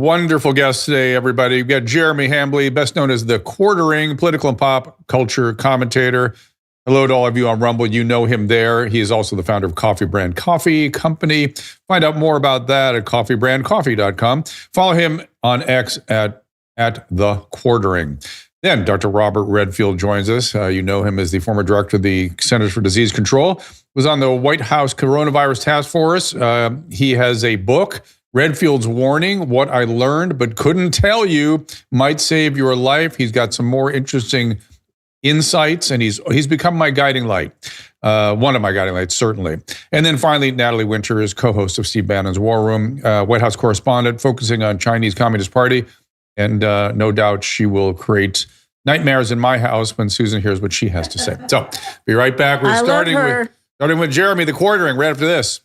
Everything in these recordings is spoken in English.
wonderful guests today, everybody. We've got Jeremy Hambley, best known as the Quartering, political and pop culture commentator. Hello to all of you on Rumble. You know him there. He is also the founder of Coffee Brand Coffee Company. Find out more about that at coffeebrandcoffee.com. Follow him on X at the Quartering. Then Dr. Robert Redfield joins us. You know him as the former director of the Centers for Disease Control. Was on the White House Coronavirus Task Force. He has a book, Redfield's Warning, What I Learned But Couldn't Tell You Might Save Your Life. He's got some more interesting insights, and he's become my guiding light. One of my guiding lights, certainly. And then finally, Natalie Winter is co-host of Steve Bannon's War Room, White House correspondent, focusing on Chinese Communist Party. And no doubt she will create nightmares in my house when Susan hears what she has to say. So, be right back. We're starting with Jeremy, the Quartering, right after this.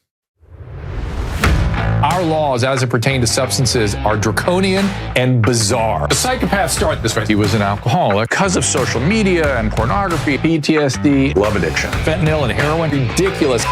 Our laws, as it pertains to substances, are draconian and bizarre. The psychopaths start this way. He was an alcoholic because of social media and pornography, PTSD, love addiction, fentanyl and heroin. Ridiculous.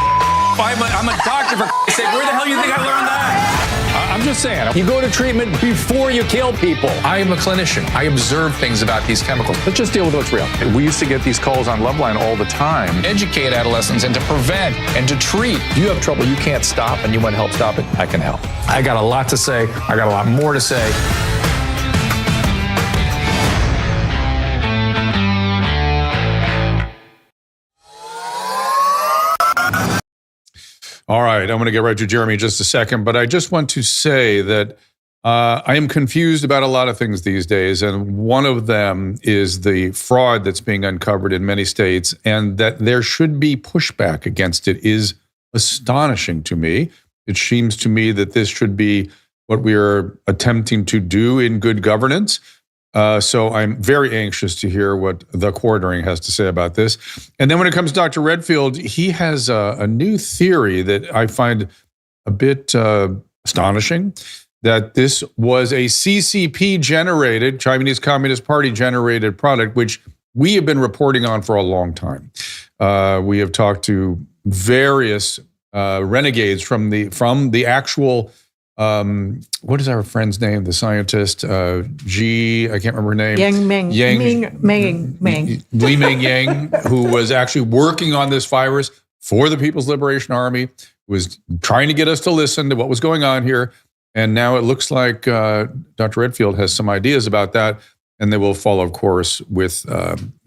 I'm a doctor, for sake. Where the hell do you think I learned that? I'm just saying, you go to treatment before you kill people. I am a clinician. I observe things about these chemicals. Let's just deal with what's real. We used to get these calls on Loveline all the time. Educate adolescents and to prevent and to treat. If you have trouble you can't stop and you want to help stop it, I can help. I got a lot to say. I got a lot more to say. All right, I'm going to get right to Jeremy in just a second, but I just want to say that I am confused about a lot of things these days, and one of them is the fraud that's being uncovered in many states, and that there should be pushback against it is astonishing to me. It seems to me that this should be what we are attempting to do in good governance. So I'm very anxious to hear what the Quartering has to say about this. And then when it comes to Dr. Redfield, he has a new theory that I find a bit astonishing, that this was a CCP-generated, Chinese Communist Party-generated product, which we have been reporting on for a long time. We have talked to various renegades from the actual what is our friend's name? The scientist, G, I can't remember her name. Li Meng Yang, who was actually working on this virus for the People's Liberation Army, was trying to get us to listen to what was going on here. And now it looks like Dr. Redfield has some ideas about that. And they will follow, of course, with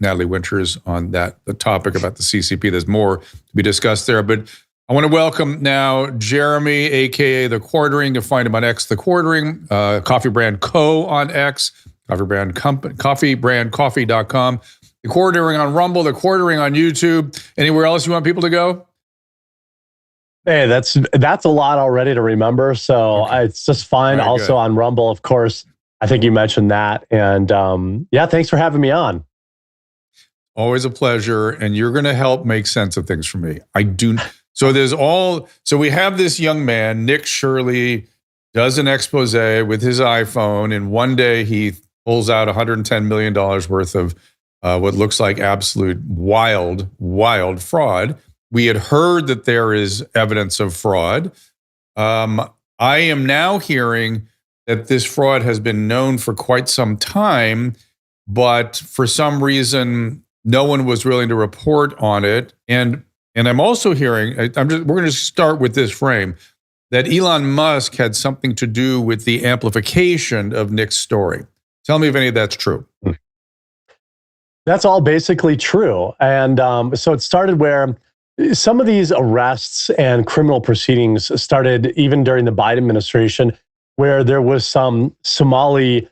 Natalie Winters on the topic about the CCP. There's more to be discussed there. But I want to welcome now Jeremy, a.k.a. The Quartering. You'll find him on X, The Quartering, Coffee Brand Co. on X, coffeebrandcoffee.com, The Quartering on Rumble, The Quartering on YouTube. Anywhere else you want people to go? Hey, that's a lot already to remember, so okay. It's just fine. Very also good. On Rumble, of course. I think you mentioned that. And yeah, thanks for having me on. Always a pleasure. And you're going to help make sense of things for me. So we have this young man, Nick Shirley, does an expose with his iPhone, and one day he pulls out $110 million worth of what looks like absolute wild fraud. We had heard that there is evidence of fraud. I am now hearing that this fraud has been known for quite some time, but for some reason, no one was willing to report on it. And I'm also hearing, we're going to start with this frame, that Elon Musk had something to do with the amplification of Nick's story. Tell me if any of that's true. That's all basically true. And so it started where some of these arrests and criminal proceedings started even during the Biden administration, where there was some Somali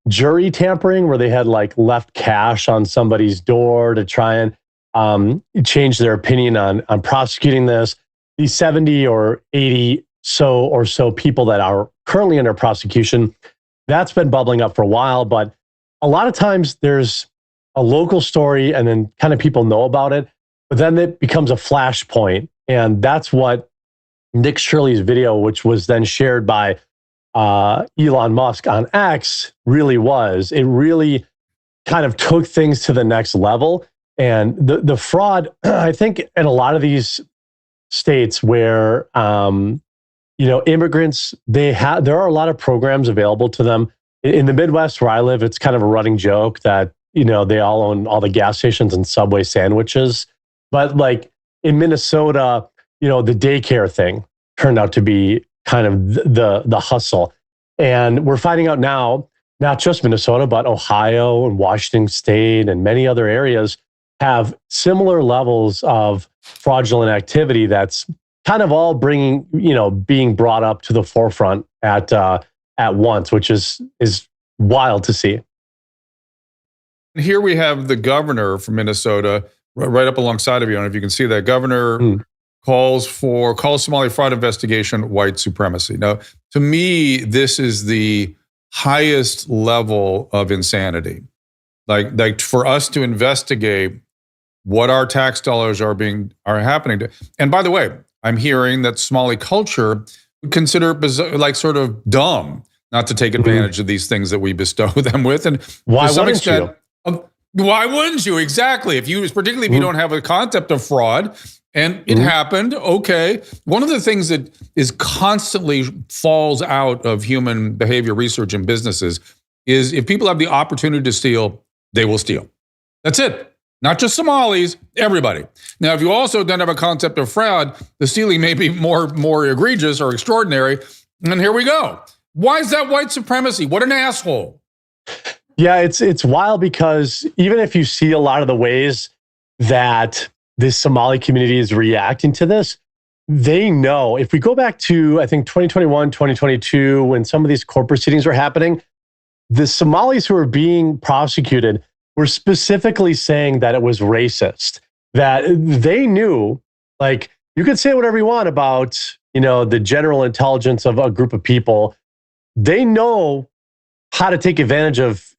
jury tampering, where they had left cash on somebody's door to try and change their opinion on prosecuting this. These 70 or 80 or so people that are currently under prosecution, that's been bubbling up for a while, but a lot of times there's a local story and then kind of people know about it, but then it becomes a flashpoint. And that's what Nick Shirley's video, which was then shared by Elon Musk on X, really was. It really kind of took things to the next level. And the fraud, I think in a lot of these states where immigrants, there are a lot of programs available to them. In the Midwest where I live, it's kind of a running joke that, they all own all the gas stations and Subway sandwiches. But like in Minnesota, the daycare thing turned out to be kind of the hustle. And we're finding out now, not just Minnesota, but Ohio and Washington State and many other areas have similar levels of fraudulent activity that's kind of all being brought up to the forefront at once, which is wild to see. Here we have the governor from Minnesota right up alongside of you. I don't know if you can see that. Governor calls Somali fraud investigation white supremacy. Now, to me, this is the highest level of insanity. Like for us to investigate what our tax dollars are happening to. And by the way, I'm hearing that Somali culture would consider it like sort of dumb not to take advantage of these things that we bestow them with. And why wouldn't you? Why wouldn't you? Exactly. Particularly if you don't have a concept of fraud, and it happened, okay. One of the things that is constantly falls out of human behavior research in businesses is if people have the opportunity to steal, they will steal. That's it. Not just Somalis, everybody. Now, if you also don't have a concept of fraud, the stealing may be more egregious or extraordinary. And here we go. Why is that white supremacy? What an asshole. Yeah, it's wild because even if you see a lot of the ways that this Somali community is reacting to this, they know. If we go back to, I think, 2021, 2022, when some of these court proceedings were happening, the Somalis who were being prosecuted were specifically saying that it was racist, that they knew, like, you could say whatever you want about, the general intelligence of a group of people. They know how to take advantage of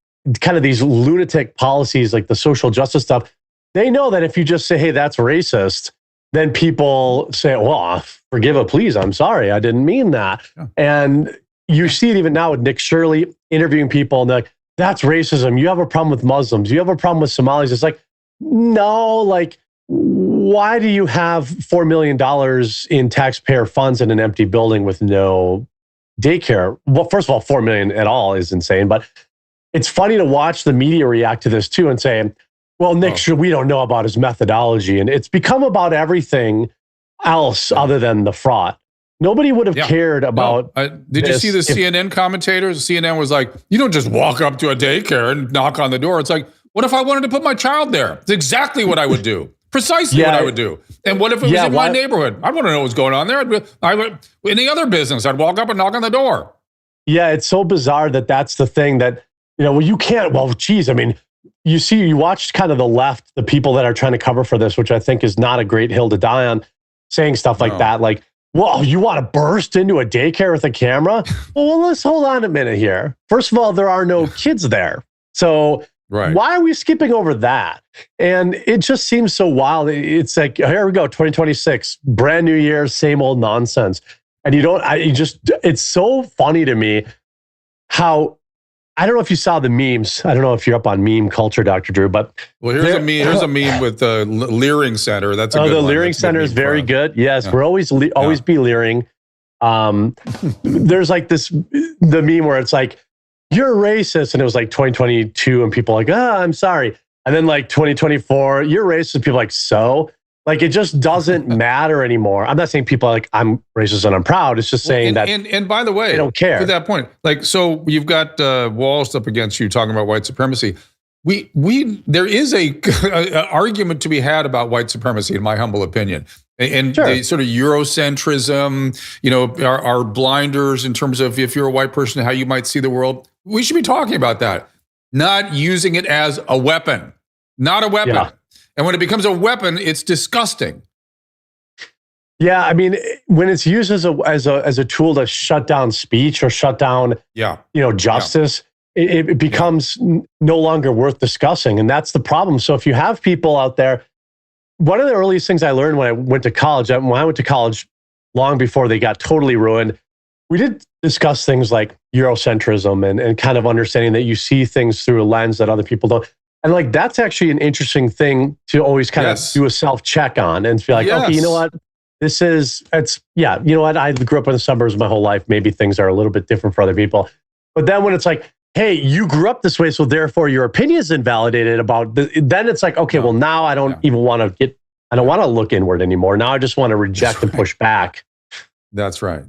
kind of these lunatic policies like the social justice stuff. They know that if you just say, hey, that's racist, then people say, well, forgive it, please. I'm sorry. I didn't mean that. Yeah. And you see it even now with Nick Shirley interviewing people and they're like, that's racism. You have a problem with Muslims. You have a problem with Somalis. It's like, no, like, why do you have $4 million in taxpayer funds in an empty building with no daycare? Well, first of all, 4 million at all is insane, but it's funny to watch the media react to this too and say, well, Nick, we don't know about his methodology. And it's become about everything else other than the fraud. Nobody would have cared about. Did you see the CNN commentators? CNN was like, you don't just walk up to a daycare and knock on the door. It's like, what if I wanted to put my child there? It's exactly what I would do. Precisely what I would do. And what if it was in my neighborhood? I'd want to know what's going on there. Any other business, I'd walk up and knock on the door. Yeah, it's so bizarre that's the thing that, you can't, geez, I mean, you watched kind of the left, the people that are trying to cover for this, which I think is not a great hill to die on, saying stuff like that, like, well, you want to burst into a daycare with a camera? Well, let's hold on a minute here. First of all, there are no kids there. So why are we skipping over that? And it just seems so wild. It's like, here we go, 2026, brand new year, same old nonsense. And it's so funny to me how, I don't know if you saw the memes. I don't know if you're up on meme culture, Dr. Drew, but here's a meme with the Learing Center. That's a good the one. Learing Center is very good. Yes, we're always be Learing. There's like the meme where it's like, you're racist, and it was like 2022, and people are like, I'm sorry. And then like 2024, you're racist. People are like, so? Like, it just doesn't matter anymore. I'm not saying people are like, I'm racist and I'm proud. It's just saying that. And by the way, they don't care. To that point, like, so you've got walls up against you talking about white supremacy. There is a argument to be had about white supremacy, in my humble opinion. And the sort of Eurocentrism, our blinders in terms of if you're a white person, how you might see the world. We should be talking about that, not using it as a weapon, not a weapon. Yeah. And when it becomes a weapon, it's disgusting. Yeah, I mean, when it's used as a tool to shut down speech or shut down, justice, it becomes no longer worth discussing, and that's the problem. So if you have people out there, one of the earliest things I learned when I went to college, long before they got totally ruined, we did discuss things like Eurocentrism and kind of understanding that you see things through a lens that other people don't. And like, that's actually an interesting thing to always kind of do a self-check on and be like, okay, you know what? yeah, you know what? I grew up in the suburbs my whole life. Maybe things are a little bit different for other people. But then when it's like, hey, you grew up this way, so therefore your opinion is invalidated then it's like, okay, well, now I don't even want to I don't want to look inward anymore. Now I just want to reject and push back. That's right.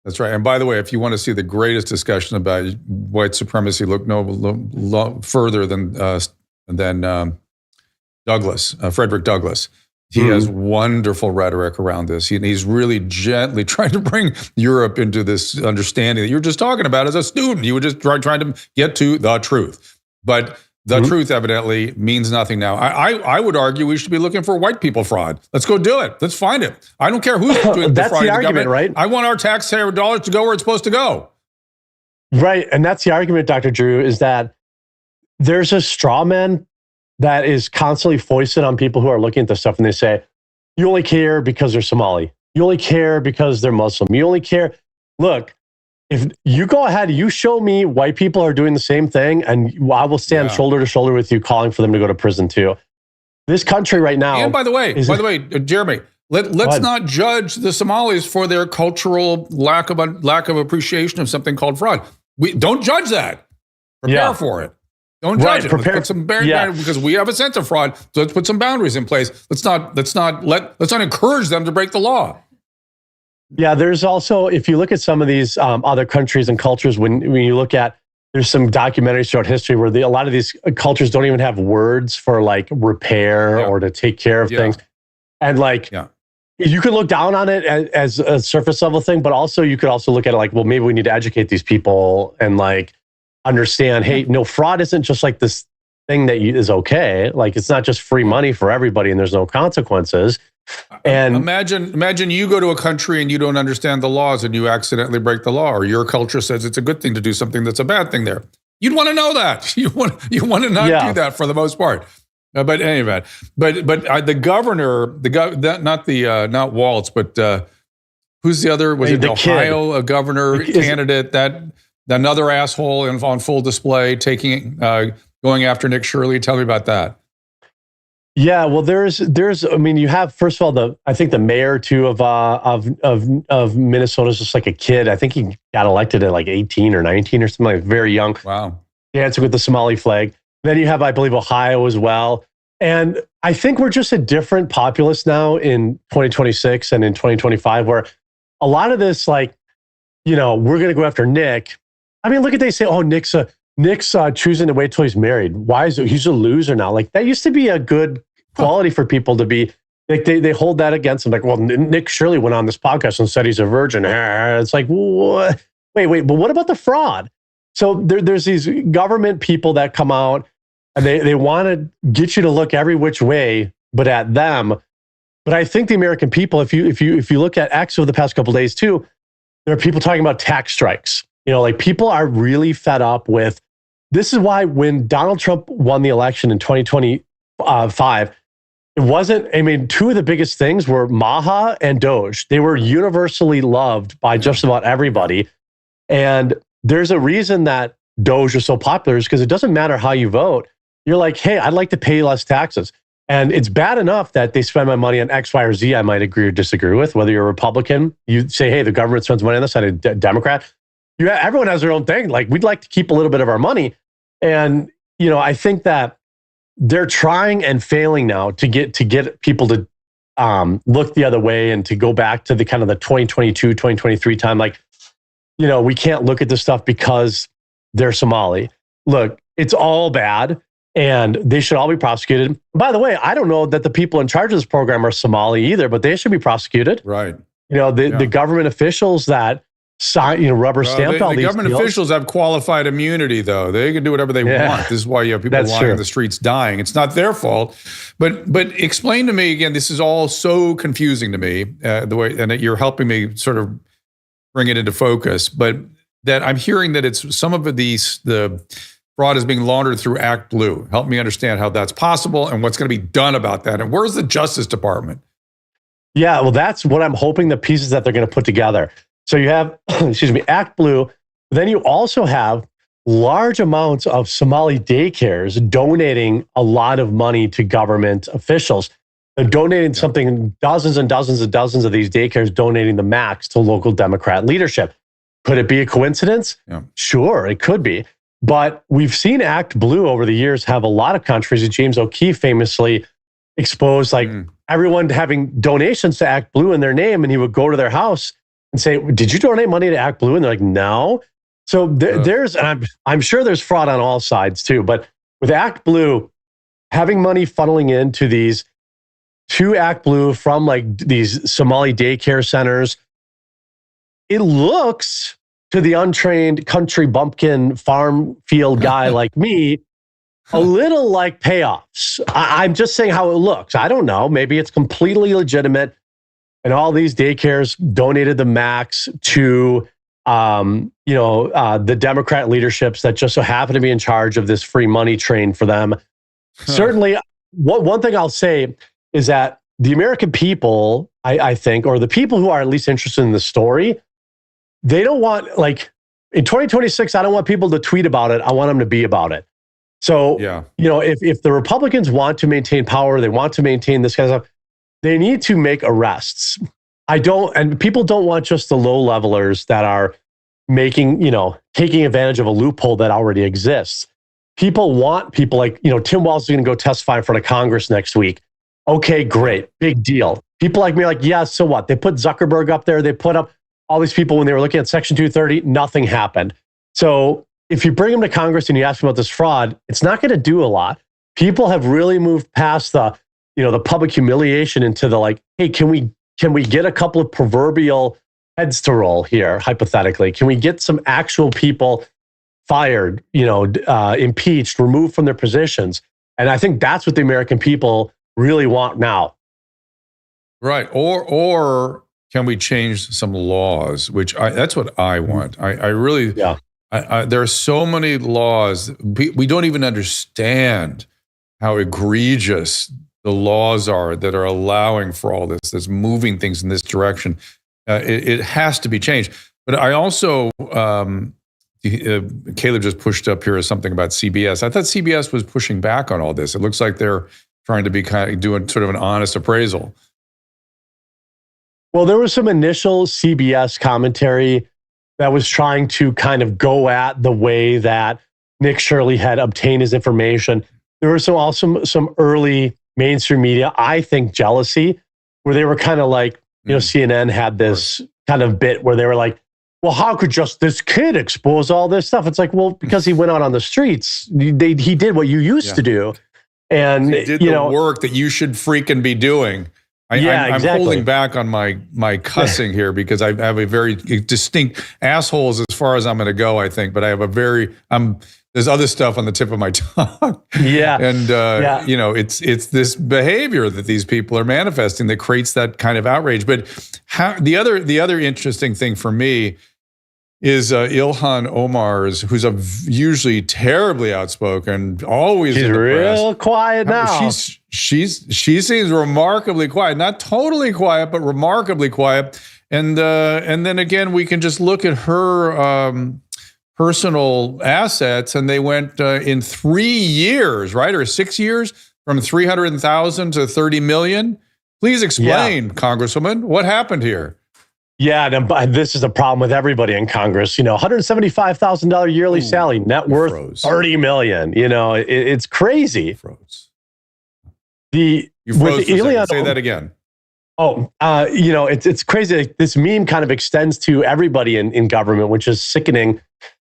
That's right. And by the way, if you want to see the greatest discussion about white supremacy, look no further than Douglass, Frederick Douglass. He has wonderful rhetoric around this. He's really gently trying to bring Europe into this understanding that you were just talking about as a student. You were just trying to get to the truth. But the truth evidently means nothing now. I would argue we should be looking for white people fraud. Let's go do it. Let's find it. I don't care who's doing that's the the argument, right? I want our taxpayer dollars to go where it's supposed to go. Right. And that's the argument, Dr. Drew, is that there's a straw man that is constantly foisted on people who are looking at this stuff, and they say, you only care because they're Somali. You only care because they're Muslim. You only care. Look, if you go ahead, you show me white people are doing the same thing, and I will stand shoulder to shoulder with you, calling for them to go to prison too. This country right now. And by the way, Jeremy, let's not judge the Somalis for their cultural lack of appreciation of something called fraud. We don't judge that. Prepare for it. Don't judge it. Let's put some because we have a sense of fraud. So let's put some boundaries in place. Let's not encourage them to break the law. Yeah, there's also, if you look at some of these other countries and cultures, when you look at, there's some documentaries throughout history where a lot of these cultures don't even have words for like repair or to take care of things. And you can look down on it as a surface level thing, but also you could also look at it like, well, maybe we need to educate these people and like understand, hey, no, fraud isn't just like this thing that is okay. Like it's not just free money for everybody and there's no consequences. And imagine you go to a country and you don't understand the laws and you accidentally break the law, or your culture says it's a good thing to do something that's a bad thing there. You'd want to know that. You want to not do that for the most part. But anyway, but the governor, not Waltz, but who's the other? Was it Ohio, a governor candidate that another asshole on full display going after Nick Shirley? Tell me about that. Yeah, well, there's. I mean, you have, first of all, I think the mayor too of Minnesota is just like a kid. I think he got elected at like 18 or 19 or something, like very young. Wow. Dancing with the Somali flag. Then you have, I believe, Ohio as well. And I think we're just a different populace now in 2026 and in 2025, where a lot of this, like, we're going to go after Nick. I mean, look at, they say, oh, Nick's choosing to wait till he's married. Why is it? He's a loser now. Like, that used to be a good quality for people to be. Like, they hold that against him. Like, well, Nick Shirley went on this podcast and said he's a virgin. It's like, what? Wait, but what about the fraud? So there's these government people that come out and they want to get you to look every which way, but at them. But I think the American people, if you look at X over the past couple of days too, there are people talking about tax strikes. Like, people are really fed up with. This is why when Donald Trump won the election in 2025, it wasn't. I mean, two of the biggest things were Maha and Doge. They were universally loved by just about everybody, and there's a reason that Doge is so popular, is because it doesn't matter how you vote. You're like, hey, I'd like to pay less taxes. And it's bad enough that they spend my money on X, Y, or Z I might agree or disagree with. Whether you're a Republican, you say, hey, the government spends money on this, and a Democrat. Everyone has their own thing. Like, we'd like to keep a little bit of our money. And, I think that they're trying and failing now to get people to look the other way and to go back to the kind of the 2022, 2023 time. Like, we can't look at this stuff because they're Somali. Look, it's all bad and they should all be prosecuted. By the way, I don't know that the people in charge of this program are Somali either, but they should be prosecuted. Right. The government officials that rubber stamped all these deals. The government officials have qualified immunity, though. They can do whatever they want. This is why you have people lying in the streets dying. It's not their fault. But explain to me again. This is all so confusing to me. The way, and you're helping me sort of bring it into focus. But that I'm hearing that it's some of the fraud is being laundered through Act Blue. Help me understand how that's possible and what's going to be done about that. And where's the Justice Department? Yeah, well, that's what I'm hoping, the pieces that they're going to put together. So you have, Act Blue. Then you also have large amounts of Somali daycares donating a lot of money to government officials. They're donating something, dozens and dozens and dozens of these daycares donating the max to local Democrat leadership. Could it be a coincidence? Yeah. Sure, it could be. But we've seen Act Blue over the years have a lot of countries. James O'Keefe famously exposed like everyone having donations to Act Blue in their name, and he would go to their house and say, "Did you donate money to Act Blue?" And they're like, "No." So there's, and I'm sure there's fraud on all sides too. But with Act Blue, having money funneling into these to Act Blue from like these Somali daycare centers, it looks to the untrained country bumpkin farm field guy like me a little like payoffs. I'm just saying how it looks. I don't know. Maybe it's completely legitimate. And all these daycares donated the max to, the Democrat leaderships that just so happen to be in charge of this free money train for them. Certainly, one thing I'll say is that the American people, I think, or the people who are at least interested in the story, they don't want, like, in 2026, I don't want people to tweet about it. I want them to be about it. So, if the Republicans want to maintain power, they want to maintain this kind of stuff, they need to make arrests. And people don't want just the low levelers that are taking advantage of a loophole that already exists. People want people like, Tim Walz is going to go testify in front of Congress next week. Okay, great. Big deal. People like me are like, yeah, so what? They put Zuckerberg up there. They put up all these people when they were looking at Section 230, nothing happened. So if you bring them to Congress and you ask them about this fraud, it's not going to do a lot. People have really moved past the public humiliation into the like, hey, can we get a couple of proverbial heads to roll here, hypothetically? Can we get some actual people fired, impeached, removed from their positions? And I think that's what the American people really want now. Right. Or can we change some laws? That's what I want. I really, there are so many laws. We don't even understand how egregious the laws are that are allowing for all this, that's moving things in this direction. It has to be changed. But I also, Caleb just pushed up here something about CBS. I thought CBS was pushing back on all this. It looks like they're trying to be kind of doing sort of an honest appraisal. Well, there was some initial CBS commentary that was trying to kind of go at the way that Nick Shirley had obtained his information. There was also some early mainstream media, I think, jealousy, where they were kind of like, CNN had this kind of bit where they were like, well, how could just this kid expose all this stuff? It's like, well, because he went out on the streets. He did what you used to do. And he did the work that you should freaking be doing. I'm holding back on my cussing here because I have a very distinct assholes as far as I'm going to go, I think. But I have there's other stuff on the tip of my tongue. Yeah. And, it's this behavior that these people are manifesting that creates that kind of outrage. But the other interesting thing for me is Ilhan Omar's, who's usually terribly outspoken, always she's in the real press. Quiet now. She seems remarkably quiet, not totally quiet, but remarkably quiet. And then again, we can just look at her personal assets, and they went in 3 years, right, or 6 years, from 300,000 to 30 million. Please explain, Congresswoman, what happened here? Yeah, this is a problem with everybody in Congress. $175,000 yearly salary, net worth $30 million. It's crazy. You froze. Say that again. It's crazy. This meme kind of extends to everybody in government, which is sickening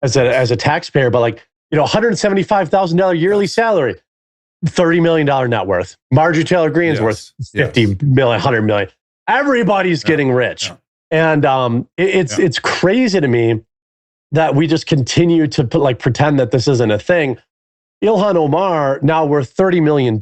as a taxpayer. But $175,000 yearly salary, $30 million net worth. Marjorie Taylor Greene's worth 50 million, 100 million. Everybody's getting rich. Yeah. And it's crazy to me that we just continue to pretend that this isn't a thing. Ilhan Omar, now worth $30 million,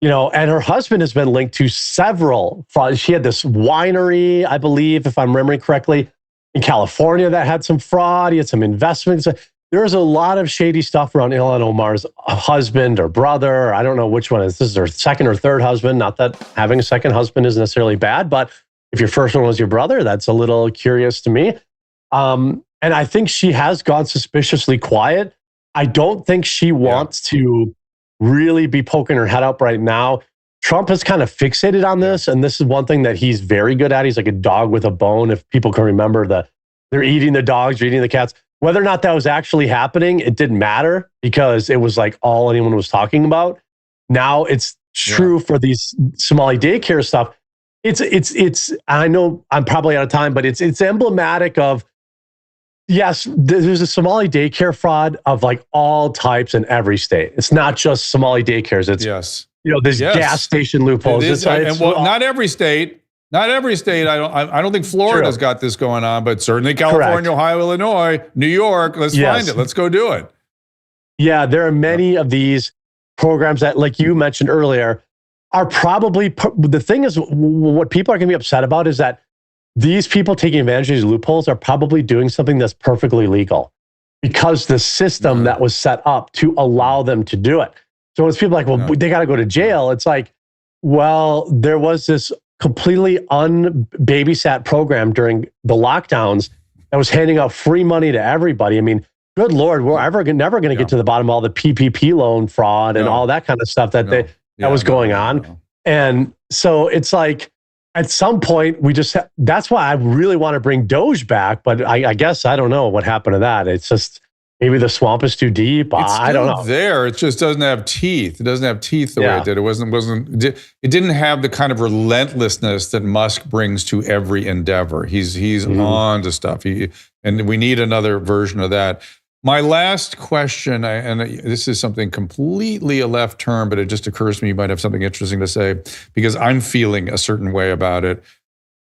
and her husband has been linked to several frauds. She had this winery, I believe, if I'm remembering correctly, in California that had some fraud. He had some investments. There's a lot of shady stuff around Ilhan Omar's husband or brother. I don't know which one is. This is her second or third husband. Not that having a second husband is necessarily bad, but if your first one was your brother, that's a little curious to me. And I think she has gone suspiciously quiet. I don't think she wants to really be poking her head up right now, Trump has kind of fixated on this, and this is one thing that he's very good at. He's like a dog with a bone. If people can remember they're eating the dogs, they're eating the cats. Whether or not that was actually happening, it didn't matter because it was like all anyone was talking about. Now it's true for these Somali daycare stuff. It's. I know I'm probably out of time, but it's emblematic of, yes, there's a Somali daycare fraud of like all types in every state. It's not just Somali daycares. It's there's gas station loopholes. Not every state. Not every state. I don't think Florida's got this going on, but certainly California, Ohio, Illinois, New York. Let's find it. Let's go do it. Yeah, there are many of these programs that, like you mentioned earlier, are probably the thing is what people are going to be upset about is that these people taking advantage of these loopholes are probably doing something that's perfectly legal because the system that was set up to allow them to do it. So it's people like, well, they got to go to jail. It's like, well, there was this completely unbabysat program during the lockdowns that was handing out free money to everybody. I mean, good Lord, we're never going to get to the bottom of all the PPP loan fraud and all that kind of stuff that was going on. And so it's like, at some point, that's why I really want to bring Doge back. But I guess, I don't know what happened to that. It's just, maybe the swamp is too deep. I don't know. There, it just doesn't have teeth. It doesn't have teeth the way it did. It didn't have the kind of relentlessness that Musk brings to every endeavor. He's on to stuff. And we need another version of that. My last question, and this is something completely a left turn, but it just occurs to me you might have something interesting to say because I'm feeling a certain way about it.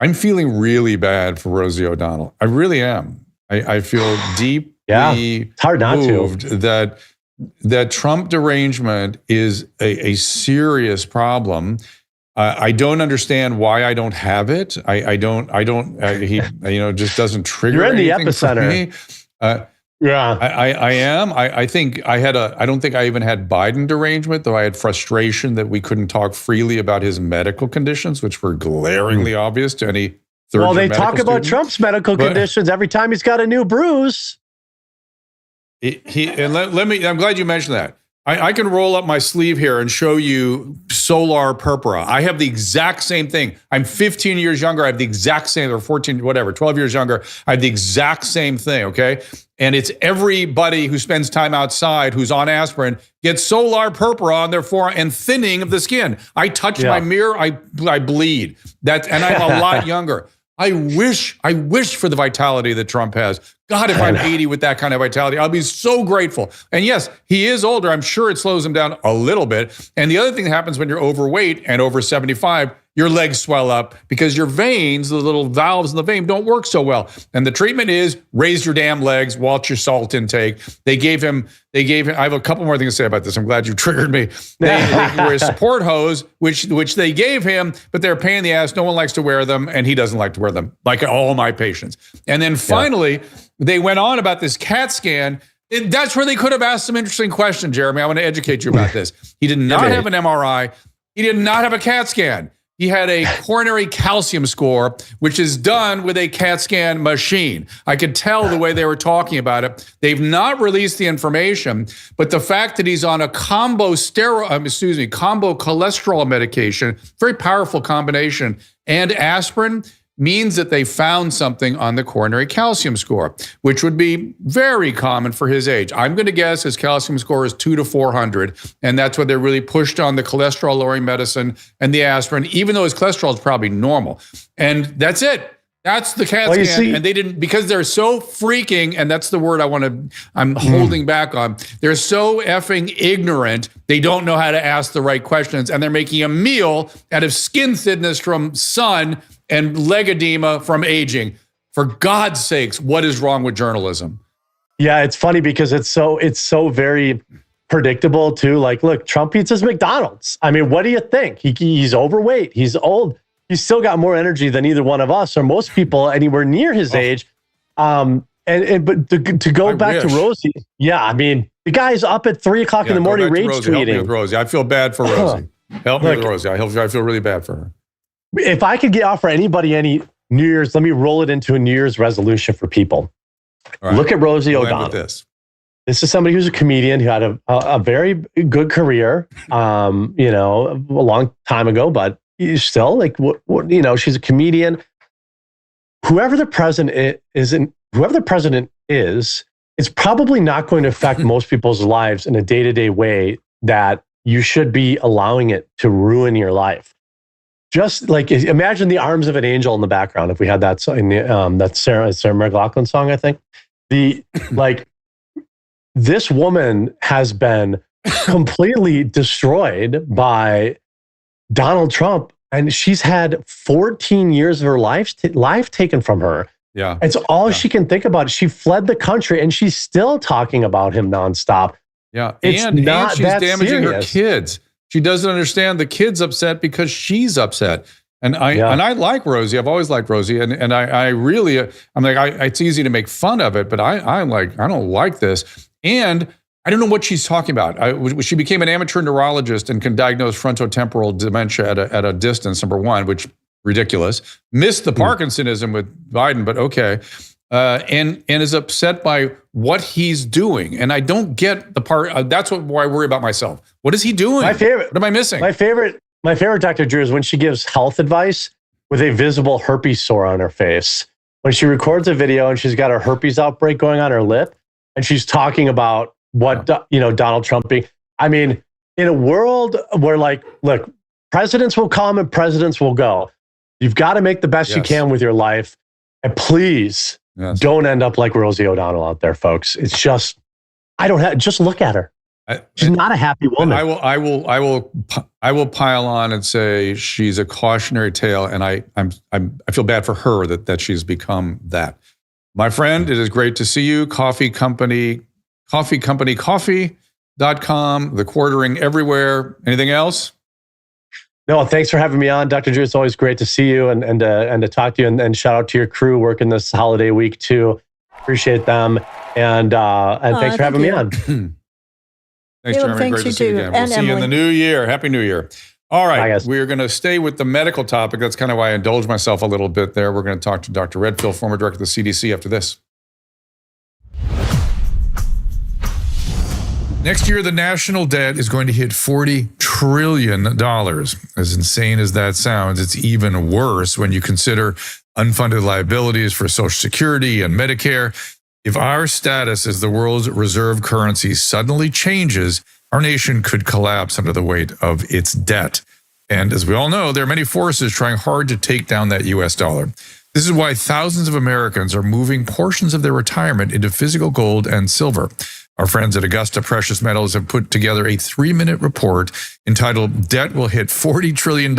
I'm feeling really bad for Rosie O'Donnell. I really am. I feel deeply it's hard not moved that Trump derangement is a serious problem. I don't understand why I don't have it. He just doesn't trigger. You're in the anything epicenter. For me. I am. I think I don't think I even had Biden derangement, though I had frustration that we couldn't talk freely about his medical conditions, which were glaringly obvious to any third-year Well, they medical talk about student. Trump's medical conditions every time he's got a new bruise. I'm glad you mentioned that. I can roll up my sleeve here and show you solar purpura. I have the exact same thing. I'm 15 years younger. I have the exact same, or 14, whatever, 12 years younger. I have the exact same thing, okay? And it's everybody who spends time outside who's on aspirin gets solar purpura on their forearm and thinning of the skin. I touch my mirror, I bleed. And I'm a lot younger. I wish for the vitality that Trump has. God, if I'm 80 with that kind of vitality, I'll be so grateful. And yes, he is older. I'm sure it slows him down a little bit. And the other thing that happens when you're overweight and over 75, your legs swell up because your veins, the little valves in the vein, don't work so well. And the treatment is raise your damn legs, watch your salt intake. They gave him, I have a couple more things to say about this. I'm glad you triggered me. They wear a support hose, which they gave him, but they're a pain in the ass. No one likes to wear them, and he doesn't like to wear them, like all my patients. And then finally, they went on about this CAT scan. That's where they could have asked some interesting questions, Jeremy. I want to educate you about this. He did not have an MRI. He did not have a CAT scan. He had a coronary calcium score, which is done with a CAT scan machine. I could tell the way they were talking about it. They've not released the information, but the fact that he's on a combo cholesterol medication, very powerful combination, and aspirin, means that they found something on the coronary calcium score, which would be very common for his age. I'm going to guess his calcium score is 200 to 400, and that's why they're really pushed on the cholesterol-lowering medicine and the aspirin, even though his cholesterol is probably normal. And that's it. That's the CAT scan, and they didn't, because they're so freaking, and that's the word I'm holding back on. They're so effing ignorant. They don't know how to ask the right questions, and they're making a meal out of skin thinness from sun and leg edema from aging. For God's sakes, what is wrong with journalism? Yeah, it's funny because it's so very predictable too. Like, look, Trump eats his McDonald's. I mean, what do you think? He's overweight. He's old. He's still got more energy than either one of us or most people anywhere near his age. But to go back to Rosie, I mean, the guy's up at 3 o'clock in the morning rage tweeting. Help me with Rosie. I feel bad for Rosie. Help me with Rosie. I feel really bad for her. If I could offer anybody any New Year's, let me roll it into a New Year's resolution for people. Right. Look at Rosie O'Donnell. This is somebody who's a comedian who had a very good career, a long time ago, but still, like, she's a comedian. Whoever the president is, it's probably not going to affect most people's lives in a day-to-day way that you should be allowing it to ruin your life. Just like, imagine the arms of an angel in the background. If we had that song, that Sarah McLachlan song, I think. This woman has been completely destroyed by Donald Trump, and she's had 14 years of her life taken from her. Yeah. It's all she can think about. She fled the country, and she's still talking about him nonstop. Yeah. It's and not she's that damaging serious. her kids. She doesn't understand the kid's upset because she's upset. And I like Rosie. I've always liked Rosie. And I really, it's easy to make fun of it, but I'm like, I don't like this. And I don't know what she's talking about. She became an amateur neurologist and can diagnose frontotemporal dementia at a distance, number one, which ridiculous. Missed the Parkinsonism with Biden, but okay. And is upset by what he's doing. And I don't get the part. That's why I worry about myself. What is he doing? What am I missing? My favorite Dr. Drew is when she gives health advice with a visible herpes sore on her face. When she records a video and she's got a herpes outbreak going on her lip, and she's talking about what Donald Trump being. I mean, in a world where, like, look, presidents will come and presidents will go. You've got to make the best you can with your life, and please don't end up like Rosie O'Donnell out there, folks. It's just, just look at her. She's not a happy woman. I will pile on and say she's a cautionary tale, and I feel bad for her that she's become that. My friend, it is great to see you. Coffee.com, the quartering everywhere. Anything else? No, thanks for having me on, Dr. Drew. It's always great to see you and to talk to you, and shout out to your crew working this holiday week too. Appreciate them, and thanks for having me on. Thanks, Jeremy. Great to see you again. We'll see you in the new year. Happy New Year. All right, we're going to stay with the medical topic. That's kind of why I indulged myself a little bit there. We're going to talk to Dr. Redfield, former director of the CDC, after this. Next year, the national debt is going to hit $40 trillion. As insane as that sounds, it's even worse when you consider unfunded liabilities for Social Security and Medicare. If our status as the world's reserve currency suddenly changes, our nation could collapse under the weight of its debt. And as we all know, there are many forces trying hard to take down that US dollar. This is why thousands of Americans are moving portions of their retirement into physical gold and silver. Our friends at Augusta Precious Metals have put together a 3-minute report entitled Debt Will Hit $40 Trillion in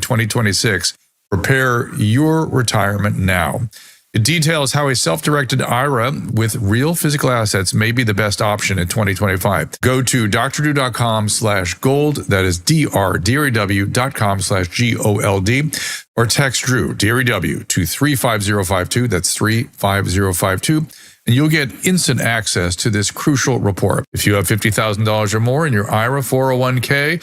2026. Prepare your retirement now. It details how a self-directed IRA with real physical assets may be the best option in 2025. Go to drdrew.com/gold. That is DRDREW.com/GOLD, or text Drew, DREW, to 35052. That's 35052. And you'll get instant access to this crucial report. If you have $50,000 or more in your IRA, 401k,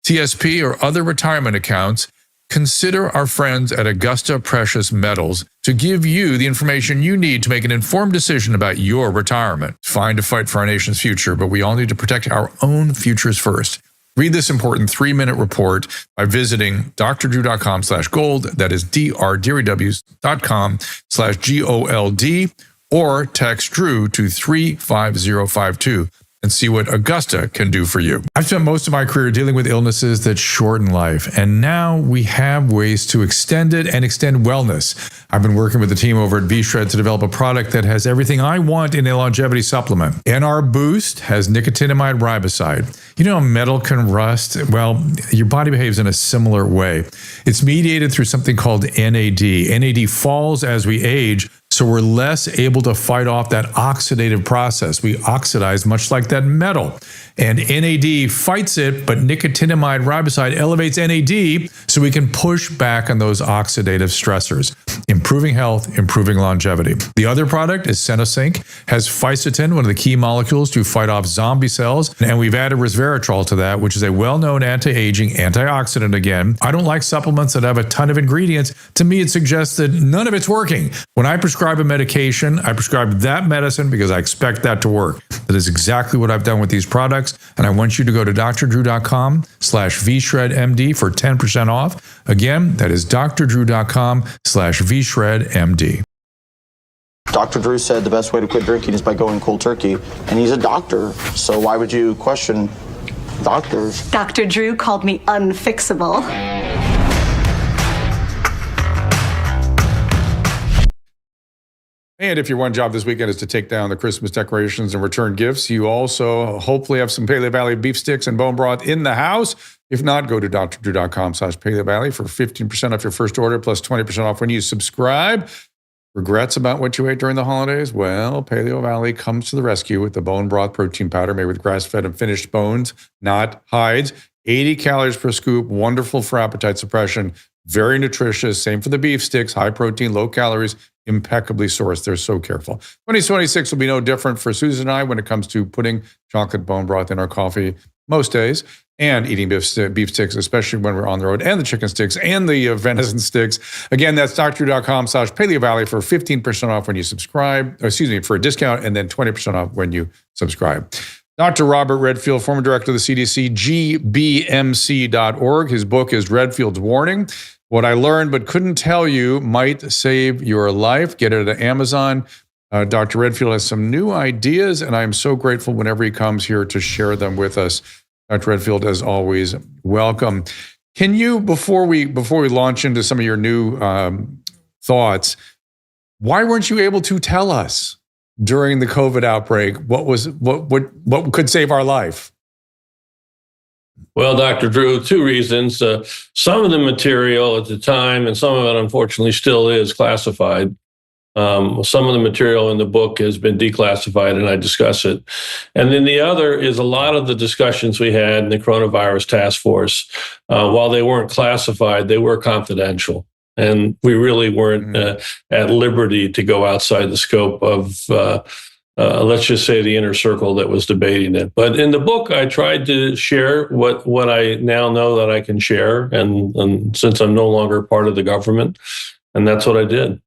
TSP, or other retirement accounts, consider our friends at Augusta Precious Metals to give you the information you need to make an informed decision about your retirement. It's fine to fight for our nation's future, but we all need to protect our own futures first. Read this important 3-minute report by visiting drdrew.com/gold. That is drdrew.com/GOLD, or text Drew to 35052. And see what Augusta can do for you. I've spent most of my career dealing with illnesses that shorten life, and now we have ways to extend it and extend wellness. I've been working with the team over at V-Shred to develop a product that has everything I want in a longevity supplement. NR Boost has nicotinamide riboside. You know, metal can rust. Well, your body behaves in a similar way. It's mediated through something called NAD. NAD falls as we age, so we're less able to fight off that oxidative process. We oxidize much like that metal. And NAD fights it, but nicotinamide riboside elevates NAD so we can push back on those oxidative stressors, improving health, improving longevity. The other product is Senosync, has fisetin, one of the key molecules to fight off zombie cells, and we've added resveratrol to that, which is a well-known anti-aging antioxidant again. I don't like supplements that have a ton of ingredients. To me, it suggests that none of it's working. When I prescribe a medication, I prescribe that medicine because I expect that to work. That is exactly what I've done with these products. And I want you to go to drdrew.com/vshredmd for 10% off. Again, that is drdrew.com/vshredmd. Dr. Drew said the best way to quit drinking is by going cold turkey, and he's a doctor, so why would you question doctors? Dr. Drew called me unfixable. And if your one job this weekend is to take down the Christmas decorations and return gifts, you also hopefully have some Paleo Valley beef sticks and bone broth in the house. If not, go to drdrew.com/Paleo Valley for 15% off your first order plus 20% off when you subscribe. Regrets about what you ate during the holidays? Well, Paleo Valley comes to the rescue with the bone broth protein powder made with grass-fed and finished bones, not hides. 80 calories per scoop, wonderful for appetite suppression, very nutritious. Same for the beef sticks, high protein, low calories, impeccably sourced. They're so careful. 2026 will be no different for Susan and I when it comes to putting chocolate bone broth in our coffee most days and eating beef sticks, especially when we're on the road, and the chicken sticks and the venison sticks. Again, that's drdrew.com/Paleo Valley for 15% off when you subscribe, for a discount, and then 20% off when you subscribe. Dr. Robert Redfield, former director of the CDC, gbmc.org. His book is Redfield's Warning. What I learned but couldn't tell you might save your life. Get it at Amazon. Dr. Redfield has some new ideas, and I'm so grateful whenever he comes here to share them with us. Dr. Redfield, as always, welcome. Can you, before we launch into some of your new thoughts, why weren't you able to tell us during the COVID outbreak what could save our life? Well, Dr. Drew, two reasons. Some of the material at the time, and some of it unfortunately still is classified. Some of the material in the book has been declassified, and I discuss it. And then the other is a lot of the discussions we had in the coronavirus task force, while they weren't classified, they were confidential. And we really weren't at liberty to go outside the scope of, let's just say, the inner circle that was debating it. But in the book, I tried to share what I now know that I can share, and since I'm no longer part of the government, and that's what I did.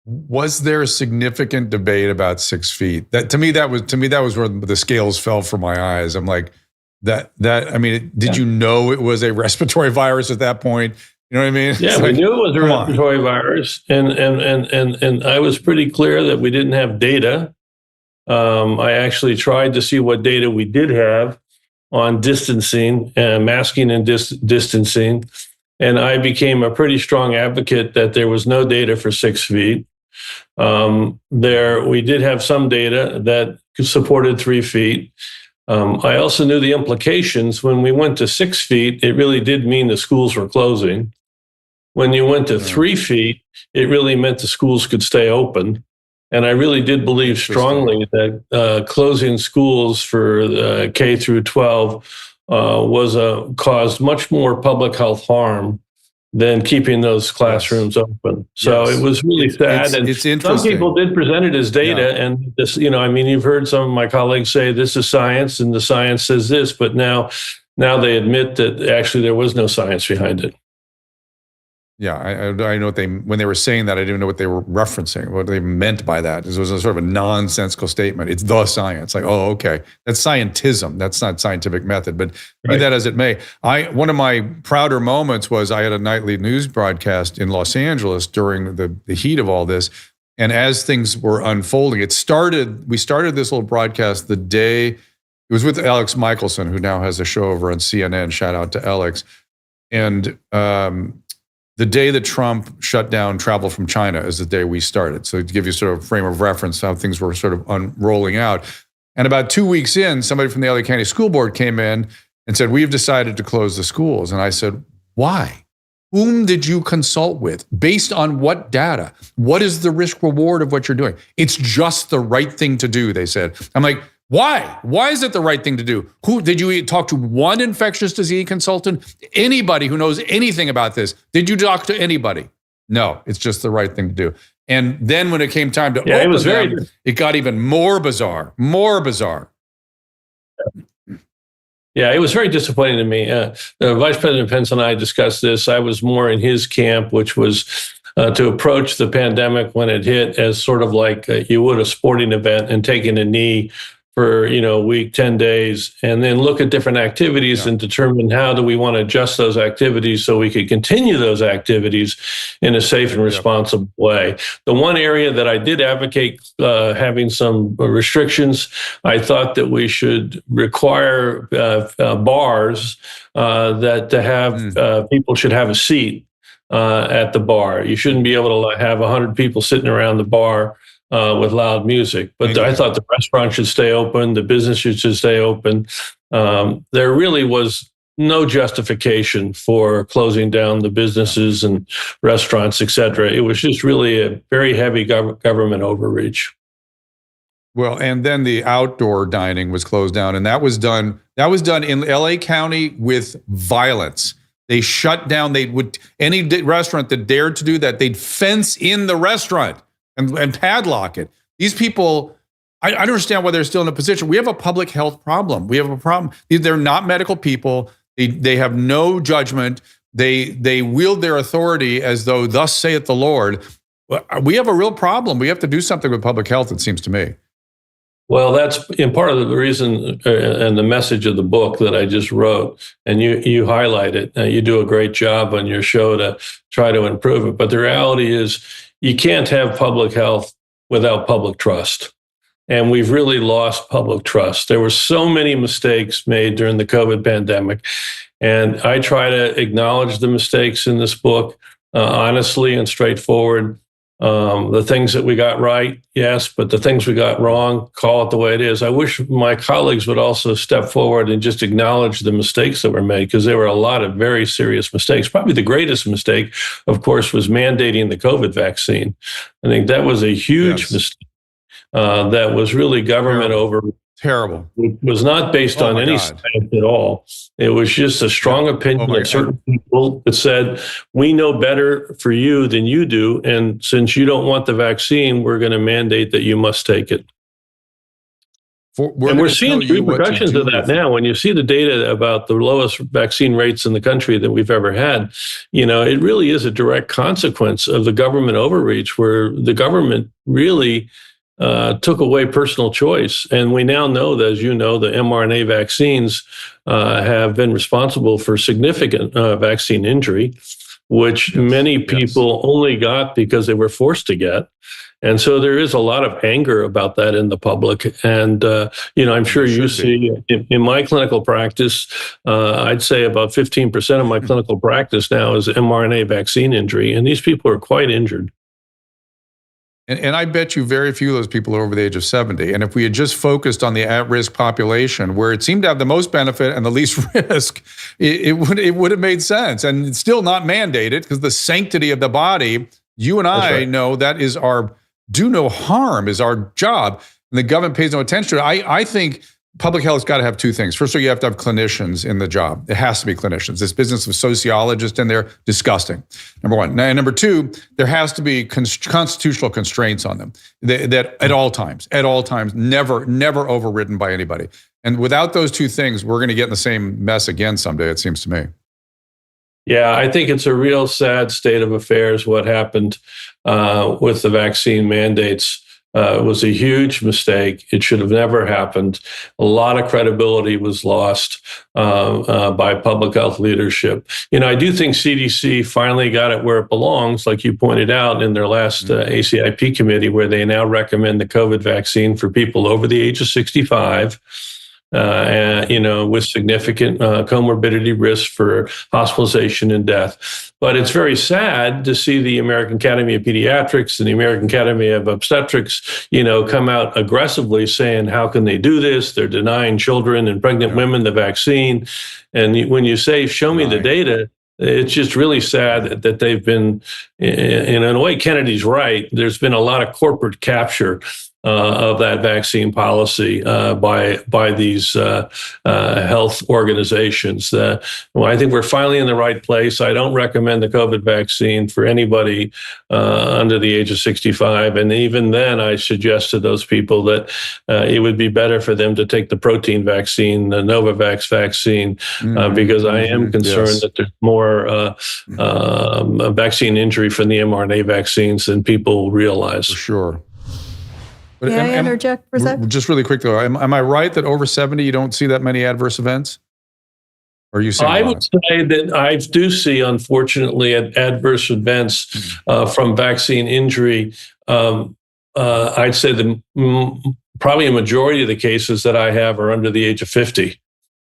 Was there a significant debate about 6 feet? That was where the scales fell from my eyes. I'm like, did you know it was a respiratory virus at that point? You know what I mean? Yeah, we knew it was a respiratory virus, and I was pretty clear that we didn't have data. I actually tried to see what data we did have on distancing, masking and distancing, and I became a pretty strong advocate that there was no data for 6 feet. We did have some data that supported 3 feet. I also knew the implications. When we went to 6 feet, it really did mean the schools were closing. When you went to 3 feet, it really meant the schools could stay open. And I really did believe strongly that closing schools for K through 12 caused much more public health harm than keeping those classrooms open. So it was really sad. And it's interesting. Some people did present it as data. And this, you've heard some of my colleagues say this is science and the science says this, but now they admit that actually there was no science behind it. Yeah, I know when they were saying that, I didn't know what they were referencing, what they meant by that. It was a sort of a nonsensical statement. It's the science. Like, oh, okay. That's scientism. That's not scientific method. But be that as it may, one of my prouder moments was I had a nightly news broadcast in Los Angeles during the heat of all this. And as things were unfolding, we started this little broadcast the day, it was with Alex Michelson, who now has a show over on CNN. Shout out to Alex. And the day that Trump shut down travel from China is the day we started. So to give you sort of a frame of reference, how things were sort of unrolling out. And about 2 weeks in, somebody from the LA County School Board came in and said, we've decided to close the schools. And I said, why? Whom did you consult with? Based on what data? What is the risk reward of what you're doing? It's just the right thing to do, they said. I'm like, why? Why is it the right thing to do? Who did you talk to? One infectious disease consultant? Anybody who knows anything about this? Did you talk to anybody? No, it's just the right thing to do. And then when it came time to open them, it got even more bizarre. Yeah, it was very disappointing to me. The Vice President Pence and I discussed this. I was more in his camp, which was to approach the pandemic when it hit as sort of like you would a sporting event and taking a knee for a week, 10 days, and then look at different activities and determine how do we want to adjust those activities so we could continue those activities in a safe and responsible way. The one area that I did advocate having some restrictions, I thought that we should require bars that to have people should have a seat at the bar. You shouldn't be able to have 100 people sitting around the bar with loud music. But I thought the restaurant should stay open, the business should stay open. There really was no justification for closing down the businesses and restaurants, et cetera. It was just really a very heavy government overreach. Well, and then the outdoor dining was closed down, and that was done in LA County with violence. They shut down, any restaurant that dared to do that, they'd fence in the restaurant and padlock it. These people, I understand why they're still in a position. We have a public health problem. We have a problem. They're not medical people. They have no judgment. They wield their authority as though thus saith the Lord. We have a real problem. We have to do something with public health, it seems to me. Well, that's in part of the reason and the message of the book that I just wrote, and you highlight it. You do a great job on your show to try to improve it. But the reality is you can't have public health without public trust. And we've really lost public trust. There were so many mistakes made during the COVID pandemic. And I try to acknowledge the mistakes in this book honestly and straightforward. The things that we got right, yes, but the things we got wrong, call it the way it is. I wish my colleagues would also step forward and just acknowledge the mistakes that were made, because there were a lot of very serious mistakes. Probably the greatest mistake, of course, was mandating the COVID vaccine. I think that was a huge mistake. That was really government over. Terrible. It was not based on any science at all. It was just a strong opinion of certain people that said, we know better for you than you do. And since you don't want the vaccine, we're going to mandate that you must take it. We're seeing repercussions of that now. When you see the data about the lowest vaccine rates in the country that we've ever had, it really is a direct consequence of the government overreach, where the government really took away personal choice. And we now know that, as you know, the mRNA vaccines have been responsible for significant vaccine injury, which many people only got because they were forced to get. And so there is a lot of anger about that in the public. And, I'm sure you see in my clinical practice, I'd say about 15% of my clinical practice now is mRNA vaccine injury. And these people are quite injured. And I bet you very few of those people are over the age of 70. And if we had just focused on the at-risk population, where it seemed to have the most benefit and the least risk, it would have made sense. And it's still not mandated, because the sanctity of the body, you and I know that is our do no harm is our job. And the government pays no attention to it. I think public health's got to have two things. First of all, you have to have clinicians in the job. It has to be clinicians. This business of sociologists in there, disgusting. Number one. And number two, there has to be constitutional constraints on them that at all times, never overridden by anybody. And without those two things, we're going to get in the same mess again someday, it seems to me. Yeah, I think it's a real sad state of affairs what happened with the vaccine mandates. It was a huge mistake. It should have never happened. A lot of credibility was lost by public health leadership. I do think CDC finally got it where it belongs, like you pointed out in their last ACIP committee, where they now recommend the COVID vaccine for people over the age of 65. With significant comorbidity risk for hospitalization and death. But it's very sad to see the American Academy of Pediatrics and the American Academy of Obstetrics, come out aggressively saying, how can they do this? They're denying children and pregnant women the vaccine. And when you say, show me the data, it's just really sad that they've been, in a way, Kennedy's right. There's been a lot of corporate capture of that vaccine policy by these health organizations. Well, I think we're finally in the right place. I don't recommend the COVID vaccine for anybody under the age of 65. And even then, I suggest to those people that it would be better for them to take the protein vaccine, the Novavax vaccine, because I am concerned that there's more vaccine injury from the mRNA vaccines than people realize. For sure. But May I interject for a sec? Just really quick though, am I right that over 70 you don't see that many adverse events? Or are you saying I would say that I do see, unfortunately, adverse events from vaccine injury. I'd say probably a majority of the cases that I have are under the age of 50.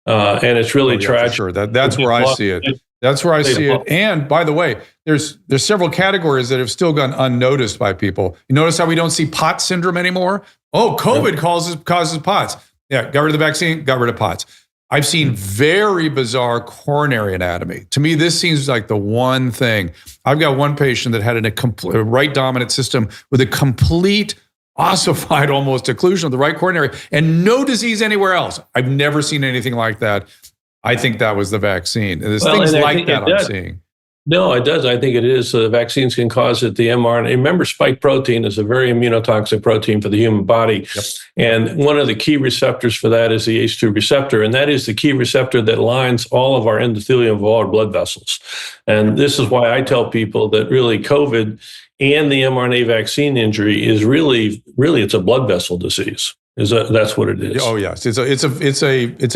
And it's really tragic. For sure. That's where I see it. That's where I see it. And by the way, there's several categories that have still gone unnoticed by people. You notice how we don't see POTS syndrome anymore? Oh, COVID causes POTS. Yeah, got rid of the vaccine, got rid of POTS. I've seen very bizarre coronary anatomy. To me, this seems like the one thing. I've got one patient that had a right dominant system with a complete ossified almost occlusion of the right coronary and no disease anywhere else. I've never seen anything like that. I think that was the vaccine. There's things like that I'm seeing. No, it does. I think it is. The vaccines can cause it. The mRNA. Remember, spike protein is a very immunotoxic protein for the human body. Yep. And one of the key receptors for that is the ACE2 receptor. And that is the key receptor that lines all of our endothelium of all our blood vessels. And this is why I tell people that really COVID and the mRNA vaccine injury is really it's a blood vessel disease. That's what it is. Oh yes, it's an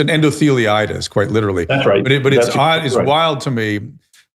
endotheliitis, quite literally. That's right. But it's odd. It's wild to me.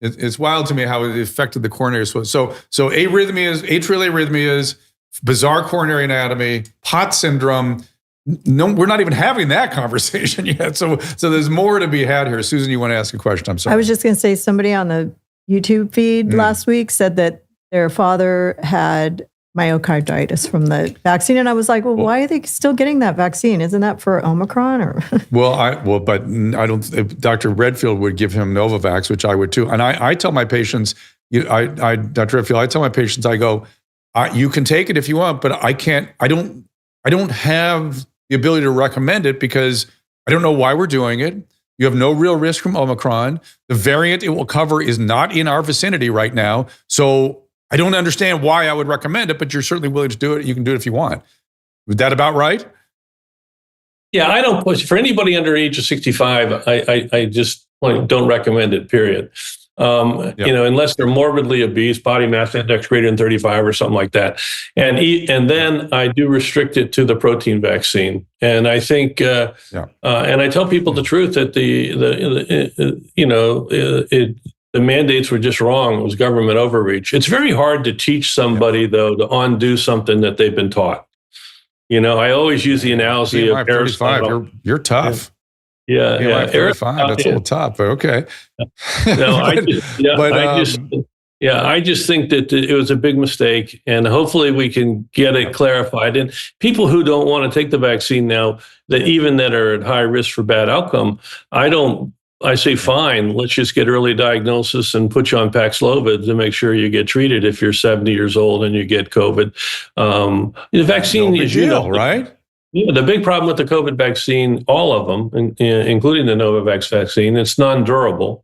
It's wild to me how it affected the coronary. So arrhythmias, atrial arrhythmias, bizarre coronary anatomy, POTS syndrome. No, we're not even having that conversation yet. So there's more to be had here. Susan, you want to ask a question? I'm sorry. I was just going to say, somebody on the YouTube feed last week said that their father had myocarditis from the vaccine. And I was like, well, why are they still getting that vaccine? Isn't that for Omicron? Or but I don't, Dr. Redfield would give him Novavax, which I would too. And I tell my patients, Dr. Redfield, I tell my patients, I go, you can take it if you want, but I don't have the ability to recommend it because I don't know why we're doing it. You have no real risk from Omicron. The variant it will cover is not in our vicinity right now. So I don't understand why I would recommend it, but you're certainly willing to do it. You can do it if you want. Is that about right? Yeah, I don't push for anybody under the age of 65. I just don't recommend it. Period. Unless they're morbidly obese, body mass index greater than 35 or something like that, and then I do restrict it to the protein vaccine. And I think, and I tell people the truth that the mandates were just wrong. It was government overreach. It's very hard to teach somebody, though, to undo something that they've been taught. I always use the analogy of aerosol. You're tough. Yeah. 35. That's a little tough, but okay. No, I just think that it was a big mistake, and hopefully we can get it clarified. And people who don't want to take the vaccine now, that are at high risk for bad outcome, I say, fine, let's just get early diagnosis and put you on Paxlovid to make sure you get treated if you're 70 years old and you get COVID. The vaccine, no big deal, right? Yeah, the big problem with the COVID vaccine, all of them, including the Novavax vaccine, it's non-durable.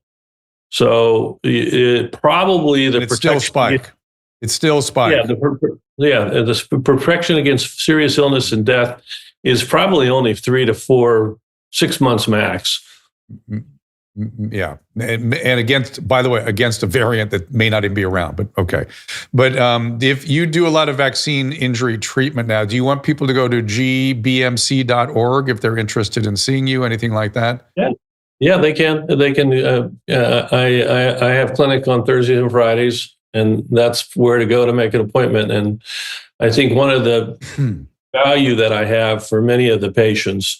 So it's still spike. It's still spike. Yeah, the protection against serious illness and death is probably only 3 to 6 months max. Yeah, and against a variant that may not even be around, but okay. But if you do a lot of vaccine injury treatment now, do you want people to go to gbmc.org if they're interested in seeing you, anything like that? Yeah, they can. I have clinic on Thursdays and Fridays, and that's where to go to make an appointment. And I think one of the value that I have for many of the patients,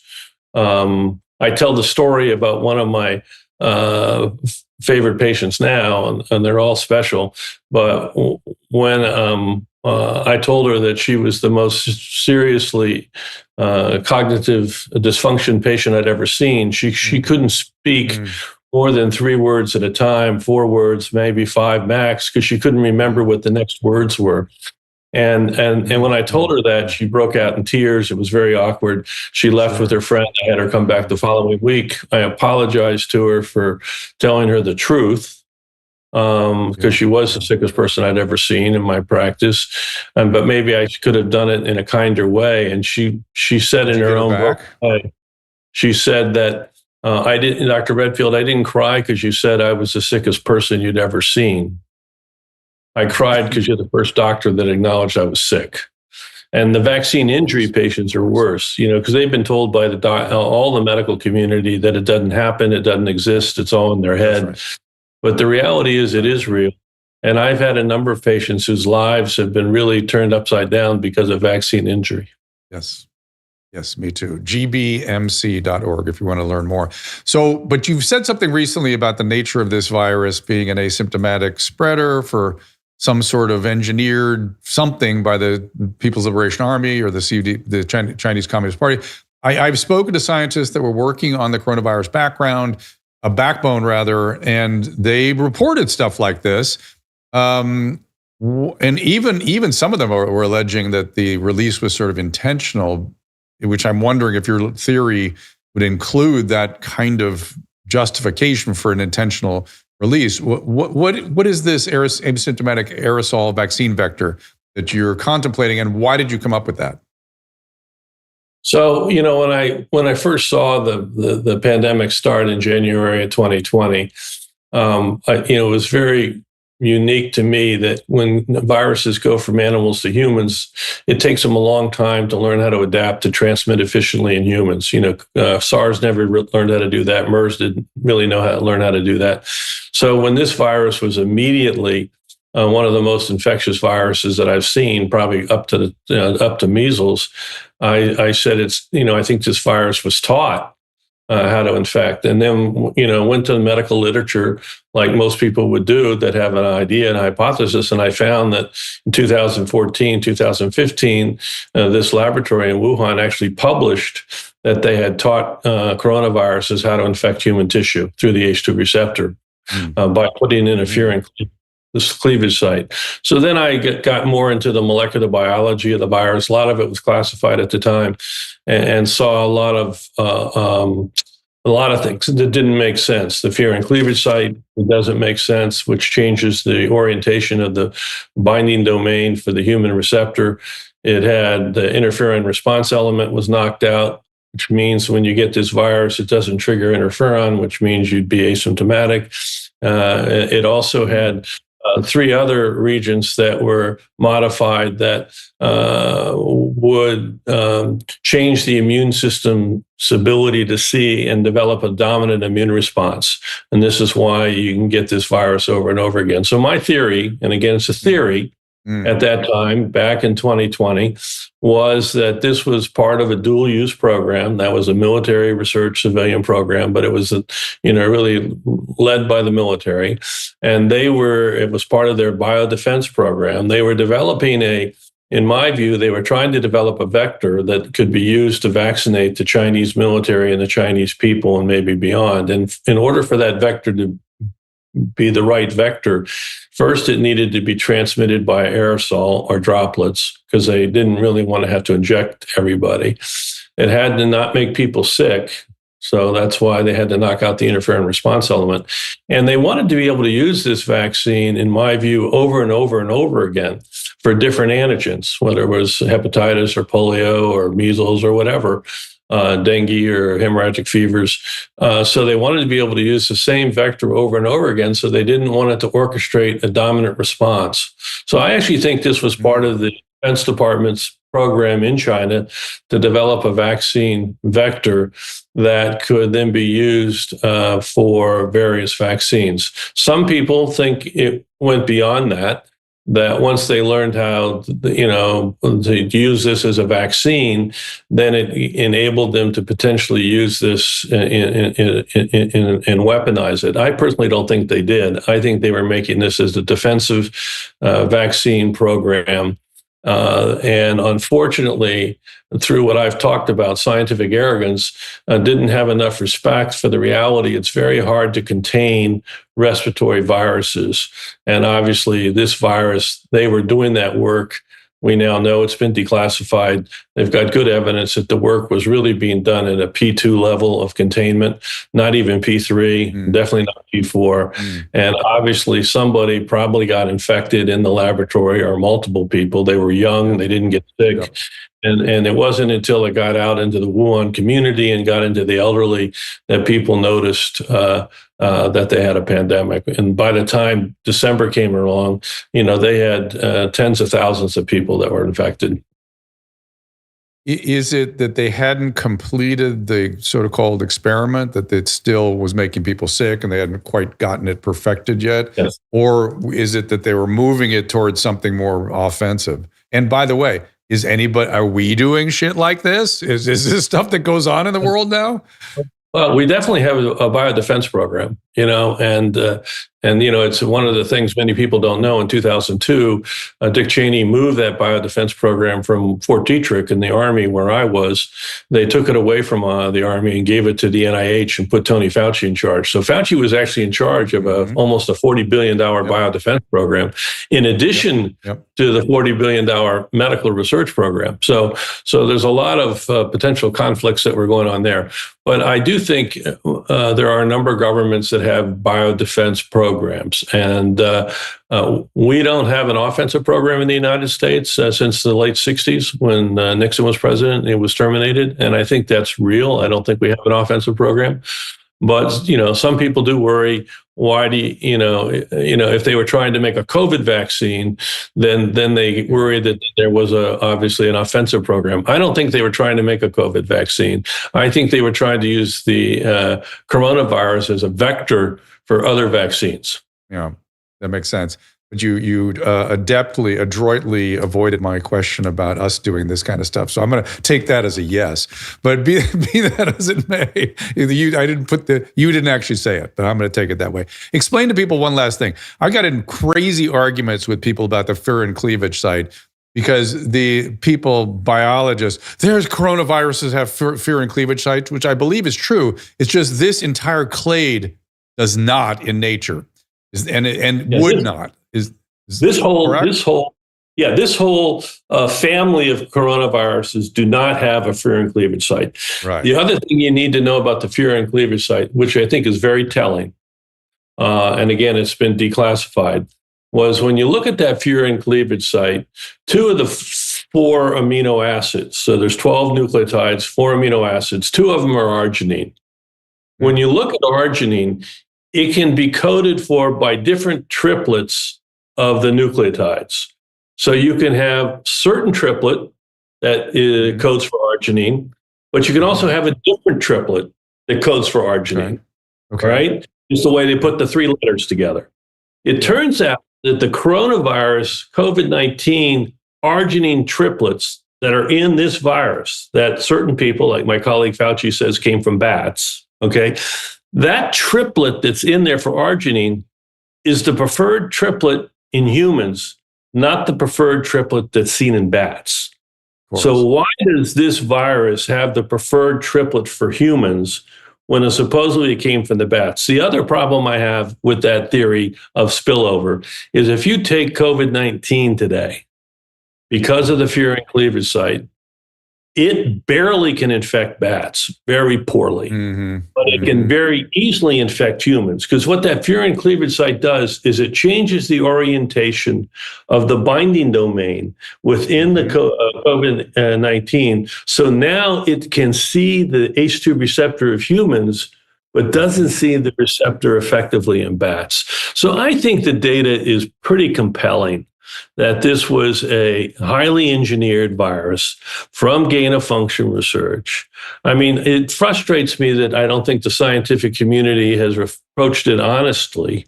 I tell the story about one of my favorite patients now, and they're all special. But when I told her that she was the most seriously cognitive dysfunction patient I'd ever seen, she couldn't speak more than 3 words at a time, 4 words, maybe 5 max, because she couldn't remember what the next words were. And when I told her that, she broke out in tears. It was very awkward. She left with her friend. I had her come back the following week. I apologized to her for telling her the truth, because she was the sickest person I'd ever seen in my practice. But maybe I could have done it in a kinder way. And she said in her own book, she said that I didn't, Dr. Redfield, I didn't cry because you said I was the sickest person you'd ever seen. I cried because you're the first doctor that acknowledged I was sick. And the vaccine injury patients are worse, because they've been told by all the medical community that it doesn't happen, it doesn't exist, it's all in their head. Right. But the reality is it is real. And I've had a number of patients whose lives have been really turned upside down because of vaccine injury. Yes. Yes, me too. gbmc.org if you want to learn more. So, but you've said something recently about the nature of this virus being an asymptomatic spreader for some sort of engineered something by the People's Liberation Army or the CUD, the Chinese Communist Party. I've spoken to scientists that were working on the coronavirus backbone rather, and they reported stuff like this. And even some of them were alleging that the release was sort of intentional, which I'm wondering if your theory would include that kind of justification for an intentional release. What is this asymptomatic aerosol vaccine vector that you're contemplating, and why did you come up with that? So, when I first saw the pandemic start in January of 2020, it was very unique to me that when viruses go from animals to humans, it takes them a long time to learn how to adapt to transmit efficiently in humans. SARS never learned how to do that. MERS didn't really know how to learn how to do that. So when this virus was immediately one of the most infectious viruses that I've seen, probably up to measles, I said I think this virus was taught how to infect, and then went to the medical literature like most people would do that have an idea and hypothesis. And I found that in 2014, 2015, this laboratory in Wuhan actually published that they had taught coronaviruses how to infect human tissue through the H2 receptor by putting interferon this cleavage site. So then I got more into the molecular biology of the virus. A lot of it was classified at the time, and saw a lot of things that didn't make sense. The furin cleavage site doesn't make sense, which changes the orientation of the binding domain for the human receptor. It had the interferon response element was knocked out, which means when you get this virus, it doesn't trigger interferon, which means you'd be asymptomatic. It also had 3 other regions that were modified that would change the immune system's ability to see and develop a dominant immune response. And this is why you can get this virus over and over again. So my theory, and again, it's a theory, at that time, back in 2020, was that this was part of a dual-use program. That was a military research civilian program, but it was, really led by the military. And it was part of their biodefense program. They were developing in my view, they were trying to develop a vector that could be used to vaccinate the Chinese military and the Chinese people and maybe beyond. And in order for that vector to be the right vector, first it needed to be transmitted by aerosol or droplets, because they didn't really want to have to inject everybody. It had to not make people sick, so that's why they had to knock out the interferon response element. And they wanted to be able to use this vaccine, in my view, over and over and over again for different antigens, whether it was hepatitis or polio or measles or whatever. Dengue or hemorrhagic fevers. So they wanted to be able to use the same vector over and over again, so they didn't want it to orchestrate a dominant response. So I actually think this was part of the Defense Department's program in China to develop a vaccine vector that could then be used for various vaccines. Some people think it went beyond that once they learned how, to use this as a vaccine, then it enabled them to potentially use this and weaponize it. I personally don't think they did. I think they were making this as a defensive vaccine program. And unfortunately, through what I've talked about, scientific arrogance, didn't have enough respect for the reality. It's very hard to contain respiratory viruses. And obviously, this virus, they were doing that work We now know it's been declassified. They've got good evidence that the work was really being done at a P2 level of containment, not even P3, definitely not P4. And obviously somebody probably got infected in the laboratory, or multiple people. They were young, they didn't get sick. Yep. And it wasn't until it got out into the Wuhan community and got into the elderly that people noticed that they had a pandemic. And by the time December came along, they had tens of thousands of people that were infected. Is it that they hadn't completed the so-called experiment, that it still was making people sick and they hadn't quite gotten it perfected yet? Yes. Or is it that they were moving it towards something more offensive? And by the way, are we doing shit like this? Is this stuff that goes on in the world now? Well, we definitely have a biodefense program, and it's one of the things many people don't know. In 2002, Dick Cheney moved that biodefense program from Fort Detrick in the Army, where I was. They took it away from the Army and gave it to the NIH and put Tony Fauci in charge. So Fauci was actually in charge of almost a $40 billion biodefense program, in addition to the $40 billion medical research program. So there's a lot of potential conflicts that were going on there. But I do think there are a number of governments that have biodefense programs. And we don't have an offensive program in the United States since the late 60s, when Nixon was president and it was terminated. And I think that's real. I don't think we have an offensive program. But, some people do worry, why do if they were trying to make a COVID vaccine, then they worry that there was obviously an offensive program. I don't think they were trying to make a COVID vaccine. I think they were trying to use the coronavirus as a vector for other vaccines. Yeah, that makes sense. But you adroitly avoided my question about us doing this kind of stuff. So I'm going to take that as a yes. But be that as it may, you didn't actually say it, but I'm going to take it that way. Explain to people one last thing. I got in crazy arguments with people about the furin cleavage site, because the biologists, there's coronaviruses have furin cleavage sites, which I believe is true. It's just this entire clade does not in nature, would not. This whole family of coronaviruses do not have a furin cleavage site. Right. The other thing you need to know about the furin cleavage site, which I think is very telling, and again, it's been declassified, was when you look at that furin cleavage site, 2 of the 4 amino acids, so there's 12 nucleotides, 4 amino acids, 2 of them are arginine. When you look at arginine, it can be coded for by different triplets of the nucleotides. So you can have certain triplet that codes for arginine, but you can also have a different triplet that codes for arginine. Okay. Right? Just the way they put the 3 letters together. It turns out that the coronavirus, COVID-19 arginine triplets that are in this virus, that certain people, like my colleague Fauci says, came from bats, okay? That triplet that's in there for arginine is the preferred triplet in humans, not the preferred triplet that's seen in bats. So why does this virus have the preferred triplet for humans when it supposedly came from the bats? The other problem I have with that theory of spillover is if you take COVID-19 today, because of the furin cleavage site, it barely can infect bats, very poorly, but it can very easily infect humans, because what that furin cleavage site does is it changes the orientation of the binding domain within the COVID-19. So now it can see the H2 receptor of humans, but doesn't see the receptor effectively in bats. So I think the data is pretty compelling that this was a highly engineered virus from gain-of-function research. I mean, it frustrates me that I don't think the scientific community has approached it honestly,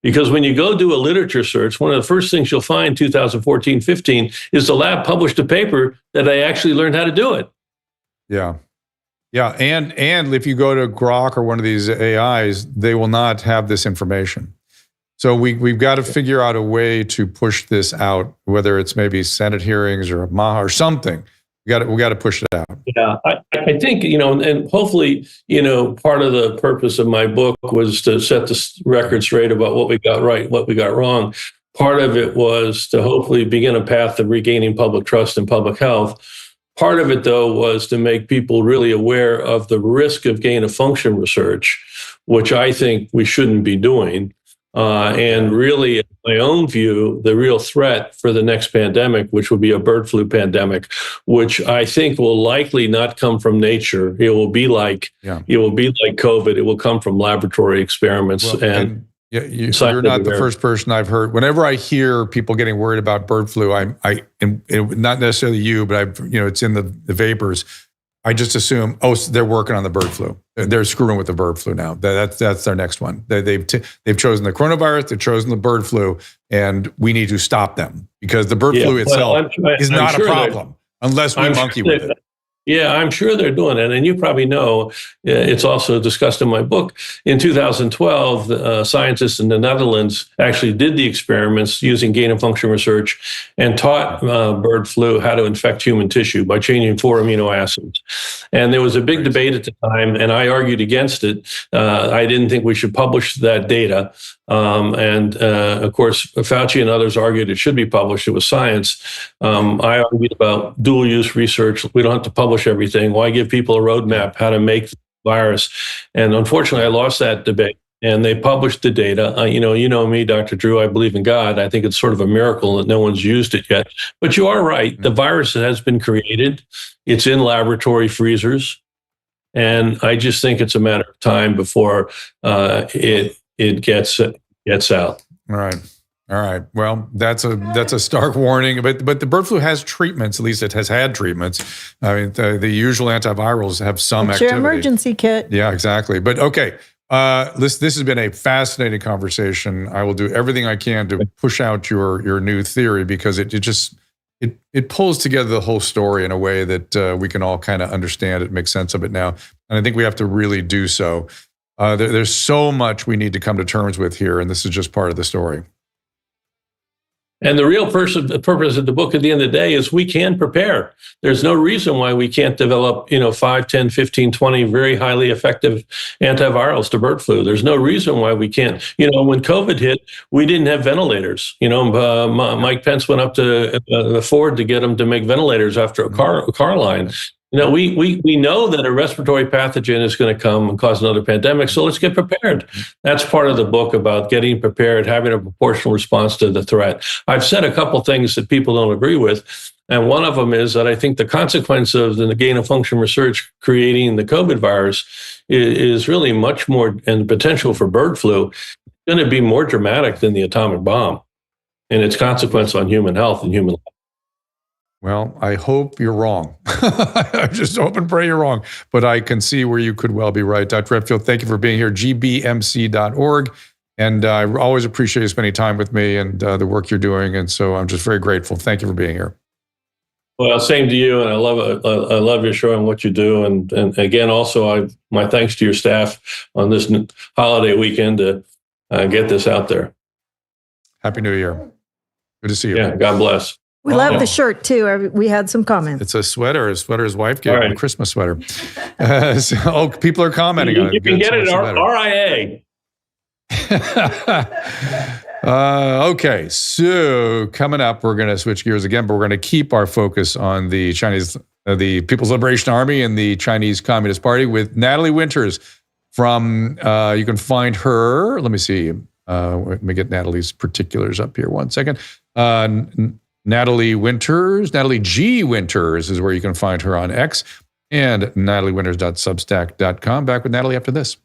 because when you go do a literature search, one of the first things you'll find 2014-15 is the lab published a paper that they actually learned how to do it. Yeah. Yeah, and if you go to Grok or one of these AIs, they will not have this information. So we've got to figure out a way to push this out, whether it's maybe Senate hearings or MAHA or something. We got to push it out. Yeah, I think, and hopefully, part of the purpose of my book was to set the record straight about what we got right, what we got wrong. Part of it was to hopefully begin a path of regaining public trust in public health. Part of it, though, was to make people really aware of the risk of gain-of-function research, which I think we shouldn't be doing. And really, in my own view, the real threat for the next pandemic, which will be a bird flu pandemic, which I think will likely not come from nature. It will be like COVID. It will come from laboratory experiments. You're not the first person I've heard. Whenever I hear people getting worried about bird flu, not necessarily you, but it's in the vapors. I just assume, they're working on the bird flu. They're screwing with the bird flu now. That's their next one. They've chosen the coronavirus, they've chosen the bird flu, and we need to stop them because the bird flu itself is not a problem unless we monkey with it. Yeah, I'm sure they're doing it. And you probably know, it's also discussed in my book. In 2012, scientists in the Netherlands actually did the experiments using gain-of-function research and taught bird flu how to infect human tissue by changing 4 amino acids. And there was a big debate at the time, and I argued against it. I didn't think we should publish that data. Of course, Fauci and others argued it should be published. It was science. I argued about dual-use research. We don't have to publish everything. Why give people a roadmap how to make the virus? And unfortunately, I lost that debate. And they published the data. You know me, Dr. Drew, I believe in God. I think it's sort of a miracle that no one's used it yet. But you are right. The virus has been created. It's in laboratory freezers. And I just think it's a matter of time before it gets out. All right. Well, that's a stark warning. But the bird flu has treatments. At least it has had treatments. I mean, the usual antivirals have some activity. Your emergency kit. Yeah, exactly. But okay, this has been a fascinating conversation. I will do everything I can to push out your new theory because it pulls together the whole story in a way that we can all kind of understand it, make sense of it now. And I think we have to really do so. There's so much we need to come to terms with here, and this is just part of the story. And the real purpose of the book at the end of the day is we can prepare. There's no reason why we can't develop, 5, 10, 15, 20 very highly effective antivirals to bird flu. There's no reason why we can't. When COVID hit, we didn't have ventilators. Mike Pence went up to Ford to get them to make ventilators after a car line. We know that a respiratory pathogen is going to come and cause another pandemic, so let's get prepared. That's part of the book about getting prepared, having a proportional response to the threat. I've said a couple things that people don't agree with, and one of them is that I think the consequence of the gain-of-function research creating the COVID virus is really much more, and the potential for bird flu, going to be more dramatic than the atomic bomb and its consequence on human health and human life. Well, I hope you're wrong. I just hope and pray you're wrong. But I can see where you could well be right. Dr. Redfield, thank you for being here, gbmc.org. And I always appreciate you spending time with me and the work you're doing. And so I'm just very grateful. Thank you for being here. Well, same to you. And I love your show and what you do. And again, also, my thanks to your staff on this holiday weekend to get this out there. Happy New Year. Good to see you. Yeah, God bless. We love the shirt, too. We had some comments. It's a sweater his wife gave him, a Christmas sweater. People are commenting on it. You can get it at RIA. Okay, so coming up, we're going to switch gears again, but we're going to keep our focus on the the People's Liberation Army and the Chinese Communist Party with Natalie Winters from, you can find her, let me see, let me get Natalie's particulars up here one second. Natalie Winters, Natalie G. Winters is where you can find her on X, and nataliewinters.substack.com. Back with Natalie after this.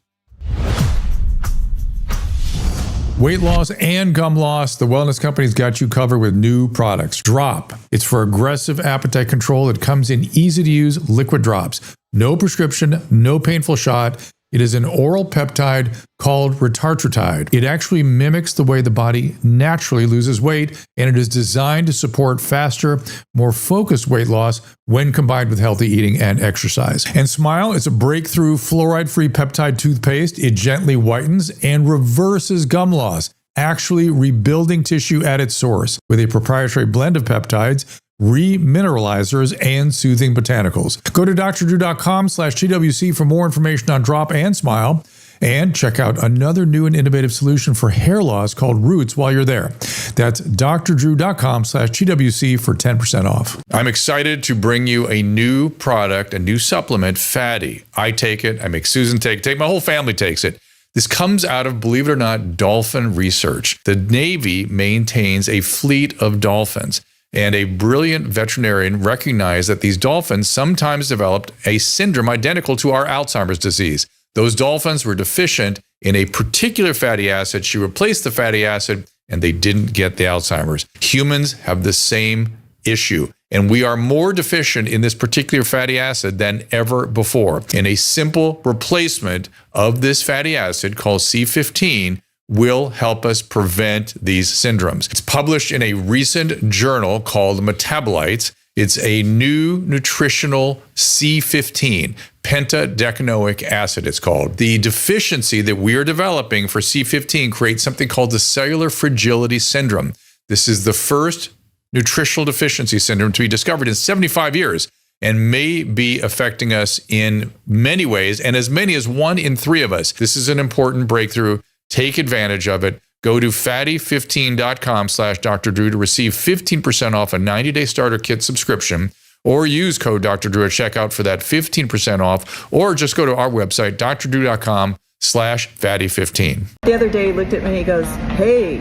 Weight loss and gum loss, the wellness company's got you covered with new products. Drop. It's for aggressive appetite control. It comes in easy-to-use liquid drops. No prescription, no painful shot. It is an oral peptide called retartritide. It actually mimics the way the body naturally loses weight, and it is designed to support faster, more focused weight loss when combined with healthy eating and exercise. And Smile is a breakthrough fluoride-free peptide toothpaste. It gently whitens and reverses gum loss, actually rebuilding tissue at its source with a proprietary blend of peptides, remineralizers, and soothing botanicals. Go to drdrew.com/TWC for more information on Drop and Smile. And check out another new and innovative solution for hair loss called Roots while you're there. That's drdrew.com/TWC for 10% off. I'm excited to bring you a new product, a new supplement, Fatty. I take it. I make Susan take it. My whole family takes it. This comes out of, believe it or not, dolphin research. The Navy maintains a fleet of dolphins, and a brilliant veterinarian recognized that these dolphins sometimes developed a syndrome identical to our Alzheimer's disease. Those dolphins were deficient in a particular fatty acid. She replaced the fatty acid, and they didn't get the Alzheimer's. Humans have the same issue, and we are more deficient in this particular fatty acid than ever before. And a simple replacement of this fatty acid called C15 will help us prevent these syndromes. It's published in a recent journal called Metabolites. It's a new nutritional C15, pentadecanoic acid, it's called. The deficiency that we are developing for C15 creates something called the cellular fragility syndrome. This is the first nutritional deficiency syndrome to be discovered in 75 years and may be affecting us in many ways, and as many as 1 in 3 of us. This is an important breakthrough. Take advantage of it. Go to fatty15.com/Dr. Drew to receive 15% off a 90-day starter kit subscription, or use code Dr. Drew at checkout for that 15% off, or just go to our website, drdrew.com/fatty15. The other day he looked at me and he goes, "Hey,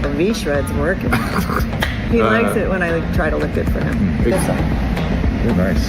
the V-shred's working." He likes it when I try to look good for him. Very nice.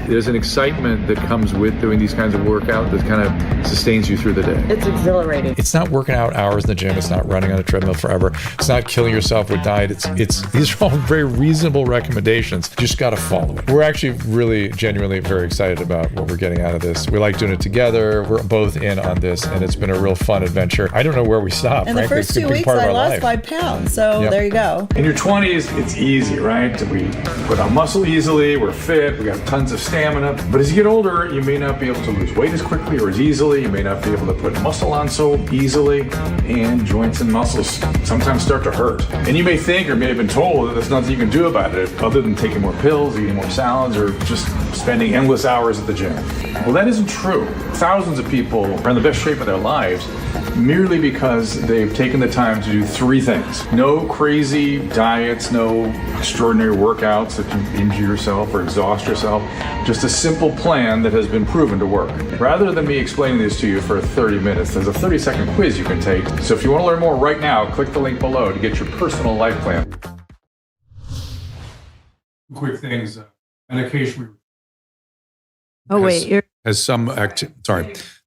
There's an excitement that comes with doing these kinds of workout that kind of sustains you through the day. It's exhilarating. It's not working out hours in the gym. It's not running on a treadmill forever. It's not killing yourself with diet. These are all very reasonable recommendations. You just got to follow it. We're actually really genuinely very excited about what we're getting out of this. We like doing it together. We're both in on this, and it's been a real fun adventure. I don't know where we stop. In the first 2 weeks, I lost 5 pounds. So There you go. In your 20s, it's easy, right? We put on muscle easily. We're fit, we got tons of stamina. But as you get older, you may not be able to lose weight as quickly or as easily. You may not be able to put muscle on so easily, and joints and muscles sometimes start to hurt. And you may think, or may have been told, that there's nothing you can do about it other than taking more pills, eating more salads, or just spending endless hours at the gym. Well, that isn't true. Thousands of people are in the best shape of their lives merely because they've taken the time to do 3 things. No crazy diets, no extraordinary workouts that can injure yourself or exhaust yourself. Just a simple plan that has been proven to work. Rather than me explaining this to you for 30 minutes, there's a 30-second quiz you can take. So if you want to learn more right now, click the link below to get your personal life plan. Quick things. Medication. Has some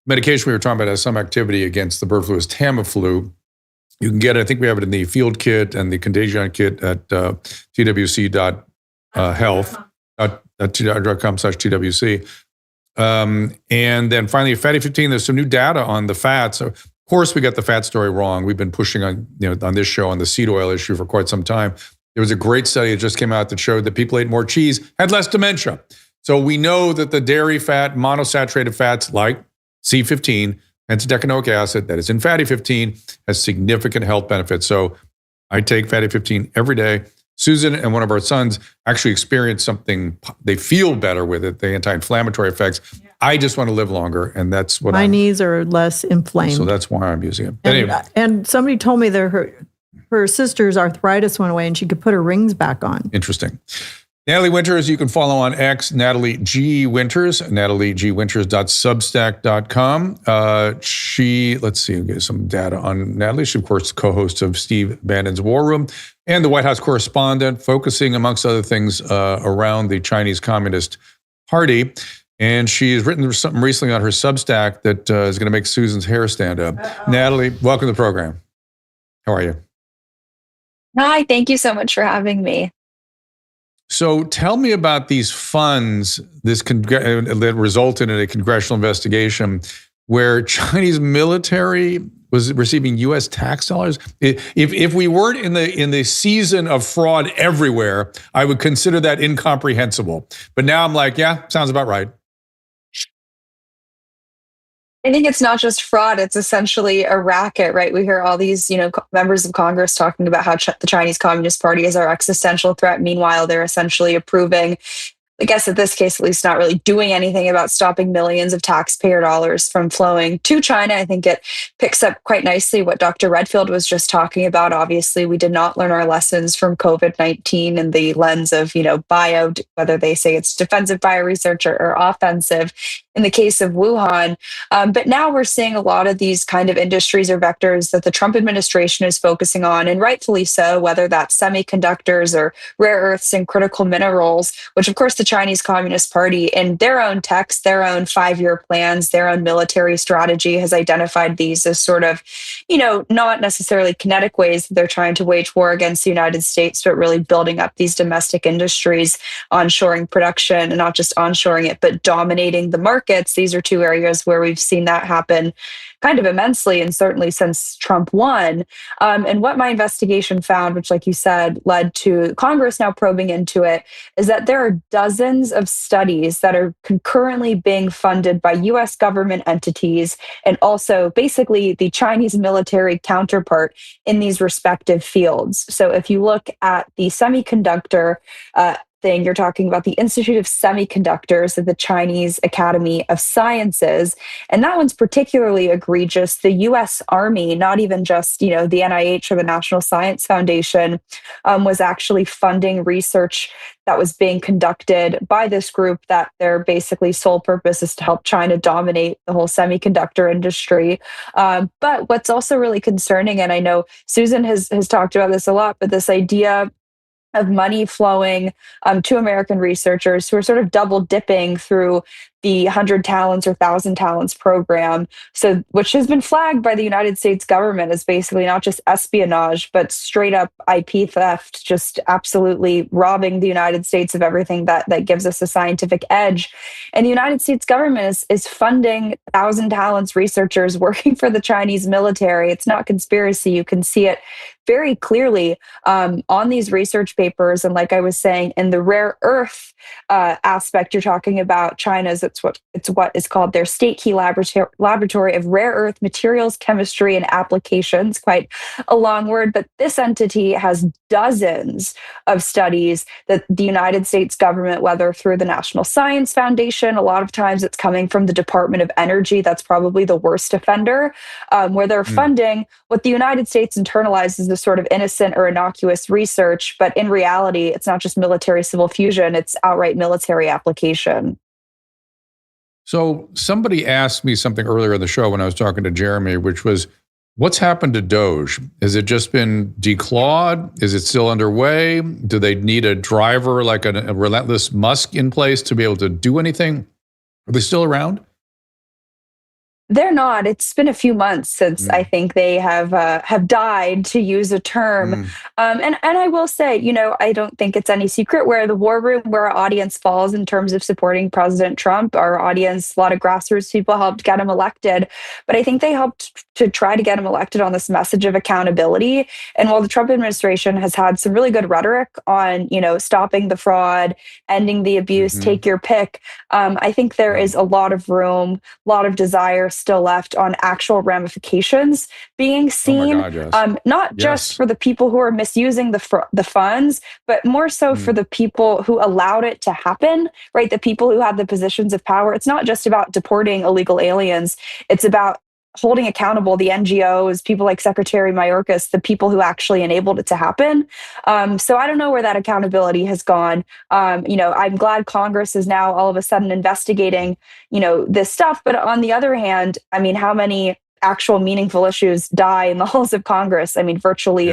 medication we were talking about has some activity against the bird flu is Tamiflu. You can get it. I think we have it in the field kit and the contagion kit at twc.health.com/TWC. And then finally, Fatty 15, there's some new data on the fats. So, of course, we got the fat story wrong. We've been pushing on this show on the seed oil issue for quite some time. There was a great study that just came out that showed that people ate more cheese had less dementia. So we know that the dairy fat, monosaturated fats like C15, pentadecanoic acid, that is in Fatty 15, has significant health benefits. So I take Fatty 15 every day. Susan and one of our sons actually experienced something. They feel better with it, the anti-inflammatory effects. Yeah. I just want to live longer, and that's what my knees are less inflamed. So that's why I'm using it. And somebody told me that her sister's arthritis went away and she could put her rings back on. Interesting. Natalie Winters, you can follow on X, Natalie G Winters, nataliegwinters.substack.com. Let's see, get some data on Natalie. She, of course, co-host of Steve Bannon's War Room and the White House correspondent, focusing, amongst other things, around the Chinese Communist Party. And she has written something recently on her Substack that is going to make Susan's hair stand up. Natalie, welcome to the program. How are you? Hi, thank you so much for having me. So tell me about these funds that resulted in a congressional investigation where Chinese military was receiving U.S. tax dollars. If we weren't in the season of fraud everywhere, I would consider that incomprehensible. But now I'm like, yeah, sounds about right. I think it's not just fraud, it's essentially a racket, right? We hear all these, members of Congress talking about how the Chinese Communist Party is our existential threat. Meanwhile, they're essentially approving I guess in this case, at least, not really doing anything about stopping millions of taxpayer dollars from flowing to China. I think it picks up quite nicely what Dr. Redfield was just talking about. Obviously, we did not learn our lessons from COVID-19 in the lens of, bio, whether they say it's defensive bioresearch or offensive in the case of Wuhan. But now we're seeing a lot of these kind of industries or vectors that the Trump administration is focusing on, and rightfully so, whether that's semiconductors or rare earths and critical minerals, which of course the Chinese Communist Party, in their own text, their own 5-year plans, their own military strategy, has identified these as sort of, not necessarily kinetic ways that they're trying to wage war against the United States, but really building up these domestic industries, onshoring production, and not just onshoring it, but dominating the markets. These are two areas where we've seen that happen kind of immensely, and certainly since Trump won. And what my investigation found, which, like you said, led to Congress now probing into it, is that there are dozens of studies that are concurrently being funded by US government entities and also basically the Chinese military counterpart in these respective fields. So if you look at the semiconductor thing, you're talking about the Institute of Semiconductors of the Chinese Academy of Sciences. And that one's particularly egregious. The US Army, not even just, the NIH or the National Science Foundation, was actually funding research that was being conducted by this group that their basically sole purpose is to help China dominate the whole semiconductor industry. But what's also really concerning, and I know Susan has talked about this a lot, but this idea of money flowing to American researchers who are sort of double dipping through the 100 Talents or 1,000 Talents program, so which has been flagged by the United States government as basically not just espionage, but straight up IP theft, just absolutely robbing the United States of everything that gives us a scientific edge. And the United States government is funding 1,000 Talents researchers working for the Chinese military. It's not conspiracy. You can see it very clearly on these research papers. And like I was saying, in the rare earth aspect, you're talking about China's, it's what is called their state key laboratory of rare earth materials, chemistry, and applications. Quite a long word, but this entity has dozens of studies that the United States government, whether through the National Science Foundation, a lot of times it's coming from the Department of Energy. That's probably the worst offender, where they're funding what the United States internalizes as sort of innocent or innocuous research. But in reality, it's not just military civil fusion, it's outright military application. So somebody asked me something earlier in the show when I was talking to Jeremy, which was, what's happened to Doge? Has it just been declawed? Is it still underway? Do they need a driver like a relentless Musk in place to be able to do anything? Are they still around? They're not. It's been a few months since I think they have died, to use a term. And I will say, I don't think it's any secret where the war room, where our audience falls in terms of supporting President Trump. Our audience, a lot of grassroots people helped get him elected, but I think they helped to try to get him elected on this message of accountability. And while the Trump administration has had some really good rhetoric on, stopping the fraud, ending the abuse, take your pick, I think there is a lot of room, a lot of desire still left on actual ramifications being seen, not just for the people who are misusing the funds, but more so for the people who allowed it to happen, right? The people who have the positions of power. It's not just about deporting illegal aliens. It's about holding accountable the NGOs, people like Secretary Mayorkas, the people who actually enabled it to happen. So I don't know where that accountability has gone. I'm glad Congress is now all of a sudden investigating, this stuff. But on the other hand, how many actual meaningful issues die in the halls of Congress? Virtually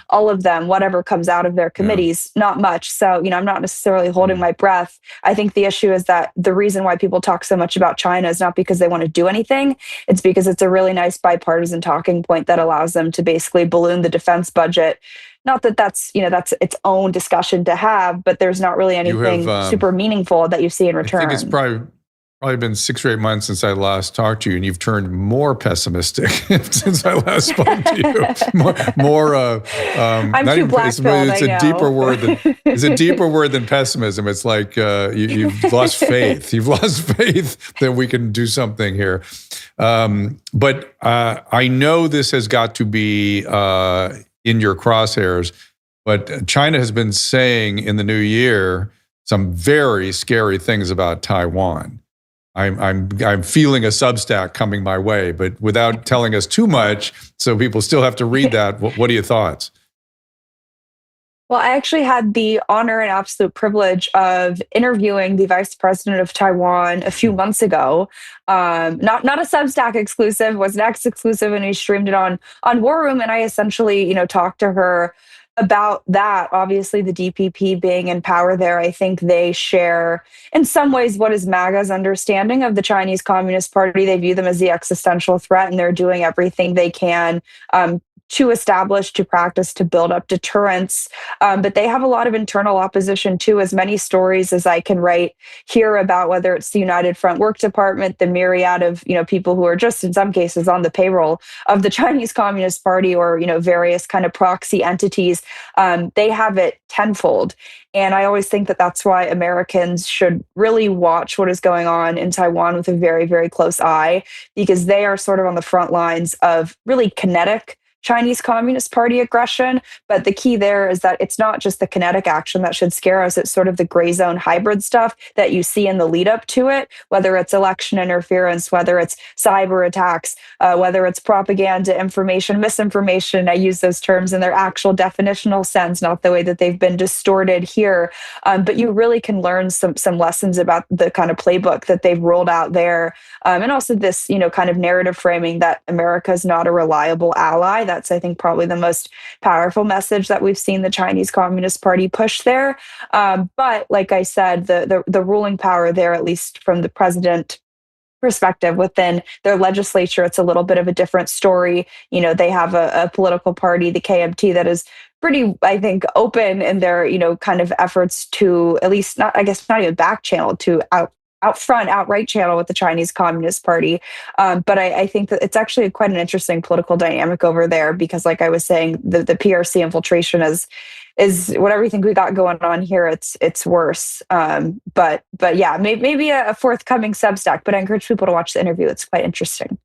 all of them, whatever comes out of their committees, not much. So, I'm not necessarily holding my breath. I think the issue is that the reason why people talk so much about China is not because they want to do anything. It's because it's a really nice bipartisan talking point that allows them to basically balloon the defense budget. Not that that's its own discussion to have, but there's not really anything super meaningful that you see in return. I think it's probably been 6 or 8 months since I last talked to you, and you've turned more pessimistic since I last spoke to you. I'm too black-pilled, It's a deeper word than pessimism. It's like you've lost faith. You've lost faith that we can do something here. But I know this has got to be in your crosshairs. But China has been saying in the new year some very scary things about Taiwan. I'm feeling a Substack coming my way, but without telling us too much, so people still have to read that. What are your thoughts? Well, I actually had the honor and absolute privilege of interviewing the vice president of Taiwan a few months ago. Not a Substack exclusive, was an X exclusive, and we streamed it on War Room. And I essentially, talked to her about that. Obviously, the DPP being in power there, I think they share, in some ways, what is MAGA's understanding of the Chinese Communist Party. They view them as the existential threat, and they're doing everything they can to establish, to practice, to build up deterrence. But they have a lot of internal opposition too, as many stories as I can write here about, whether it's the United Front Work Department, the myriad of people who are just in some cases on the payroll of the Chinese Communist Party, or various kind of proxy entities. They have it tenfold. And I always think that that's why Americans should really watch what is going on in Taiwan with a very, very close eye, because they are sort of on the front lines of really kinetic Chinese Communist Party aggression. But the key there is that it's not just the kinetic action that should scare us. It's sort of the gray zone hybrid stuff that you see in the lead up to it, whether it's election interference, whether it's cyber attacks, whether it's propaganda, information, misinformation. I use those terms in their actual definitional sense, not the way that they've been distorted here. But you really can learn some lessons about the kind of playbook that they've rolled out there. And also this, kind of narrative framing that America is not a reliable ally. That's, I think, probably the most powerful message that we've seen the Chinese Communist Party push there. But like I said, the ruling power there, at least from the president perspective within their legislature, it's a little bit of a different story. They have a political party, the KMT, that is pretty, I think, open in their, kind of efforts to at least not even back channel, to outright channel with the Chinese Communist Party. But I think that it's actually quite an interesting political dynamic over there, because like I was saying, the PRC infiltration is what everything we got going on here. It's worse. But yeah, maybe a forthcoming Substack, but I encourage people to watch the interview. It's quite interesting.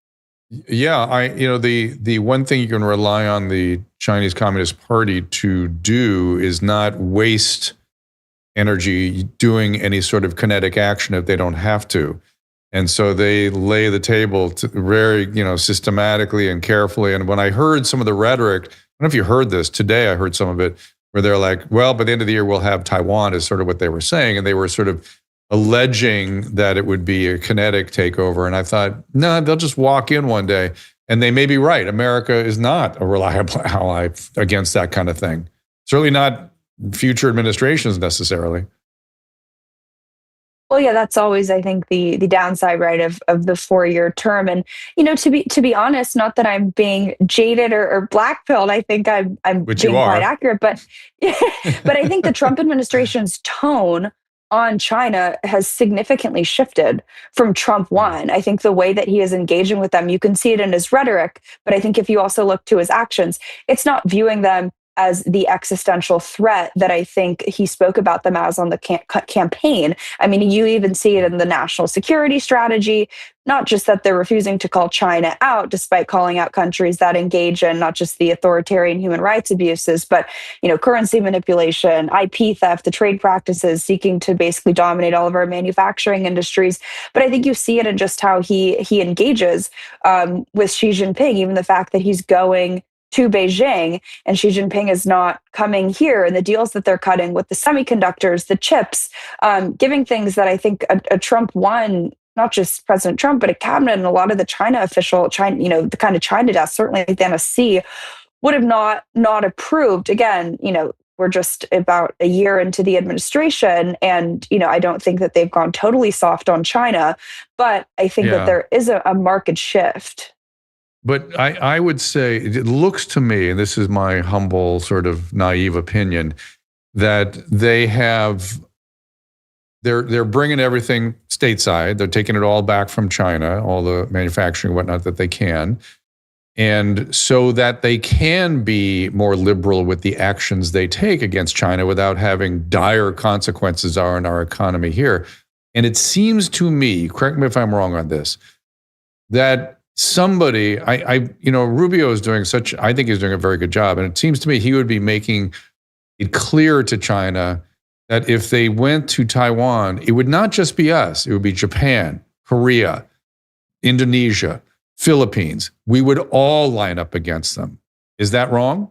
Yeah, the one thing you can rely on the Chinese Communist Party to do is not waste energy doing any sort of kinetic action if they don't have to. And so they lay the table very, systematically and carefully. And when I heard some of the rhetoric, I don't know if you heard this today, I heard some of it, where they're like, well, by the end of the year, we'll have Taiwan, is sort of what they were saying. And they were sort of alleging that it would be a kinetic takeover. And I thought, no, they'll just walk in one day. And they may be right. America is not a reliable ally against that kind of thing. Certainly not future administrations necessarily. Well, yeah, that's always, I think, the downside, right, of the 4-year term. And to be honest, not that I'm being jaded or blackpilled. I think I'm being quite accurate, but but I think the Trump administration's tone on China has significantly shifted from Trump 1. I think the way that he is engaging with them, you can see it in his rhetoric, but I think if you also look to his actions, it's not viewing them as the existential threat that I think he spoke about them as on the campaign. I mean, you even see it in the national security strategy, not just that they're refusing to call China out, despite calling out countries that engage in not just the authoritarian human rights abuses, but, currency manipulation, IP theft, the trade practices, seeking to basically dominate all of our manufacturing industries. But I think you see it in just how he engages with Xi Jinping, even the fact that he's going to Beijing and Xi Jinping is not coming here, and the deals that they're cutting with the semiconductors, the chips, giving things that I think a Trump 1, not just President Trump, but a cabinet and a lot of the China official, the kind of China desk, certainly the NSC, would have not approved. Again, we're just about a year into the administration, and I don't think that they've gone totally soft on China, but I think that there is a market shift. But I would say, it looks to me, and this is my humble sort of naive opinion, that they're bringing everything stateside. They're taking it all back from China, all the manufacturing and whatnot that they can. And so that they can be more liberal with the actions they take against China without having dire consequences on our economy here. And it seems to me, correct me if I'm wrong on this, that somebody, Rubio is I think he's doing a very good job. And it seems to me he would be making it clear to China that if they went to Taiwan, it would not just be us, it would be Japan, Korea, Indonesia, Philippines. We would all line up against them. Is that wrong?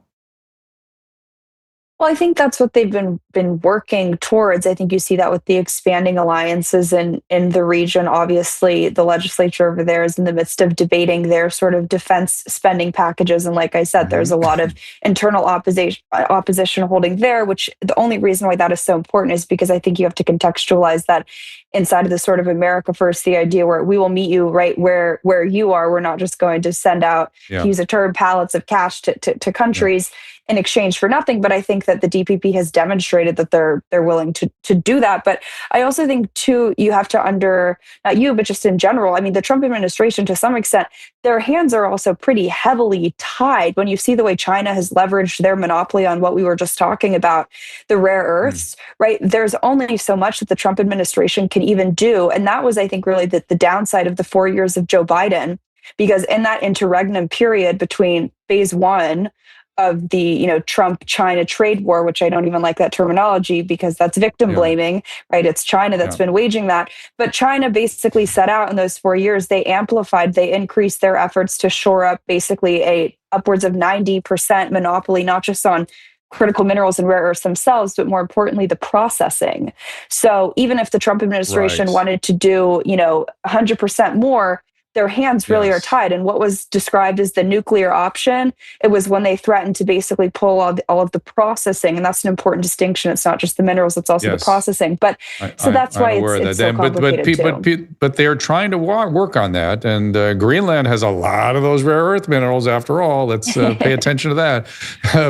Well, I think that's what they've been working towards. I think you see that with the expanding alliances in the region. Obviously, the legislature over there is in the midst of debating their sort of defense spending packages. And like I said, there's a lot of internal opposition holding there, which the only reason why that is so important is because I think you have to contextualize that inside of the sort of America First, the idea where we will meet you right where you are. We're not just going to send out, to use a term, pallets of cash to countries in exchange for nothing. But I think that the DPP has demonstrated that they're willing to do that. But I also think too, you have to not you, but just in general, I mean, the Trump administration, to some extent, their hands are also pretty heavily tied when you see the way China has leveraged their monopoly on what we were just talking about, the rare earths, right? There's only so much that the Trump administration can even do. And that was, I think, really the downside of the 4 years of Joe Biden, because in that interregnum period between phase one of the Trump-China trade war, which I don't even like that terminology because that's victim blaming, right? It's China that's been waging that. But China basically set out in those 4 years, they increased their efforts to shore up basically a upwards of 90% monopoly, not just on critical minerals and rare earths themselves, but more importantly, the processing. So even if the Trump administration wanted to do, 100% more, their hands really are tied. And what was described as the nuclear option, it was when they threatened to basically pull all of the processing. And that's an important distinction. It's not just the minerals, it's also the processing. But that's why it's so complicated but they're trying to work on that. And Greenland has a lot of those rare earth minerals after all. Let's pay attention to that.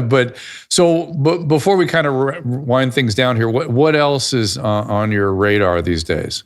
But before we kind of wind things down here, what else is on your radar these days?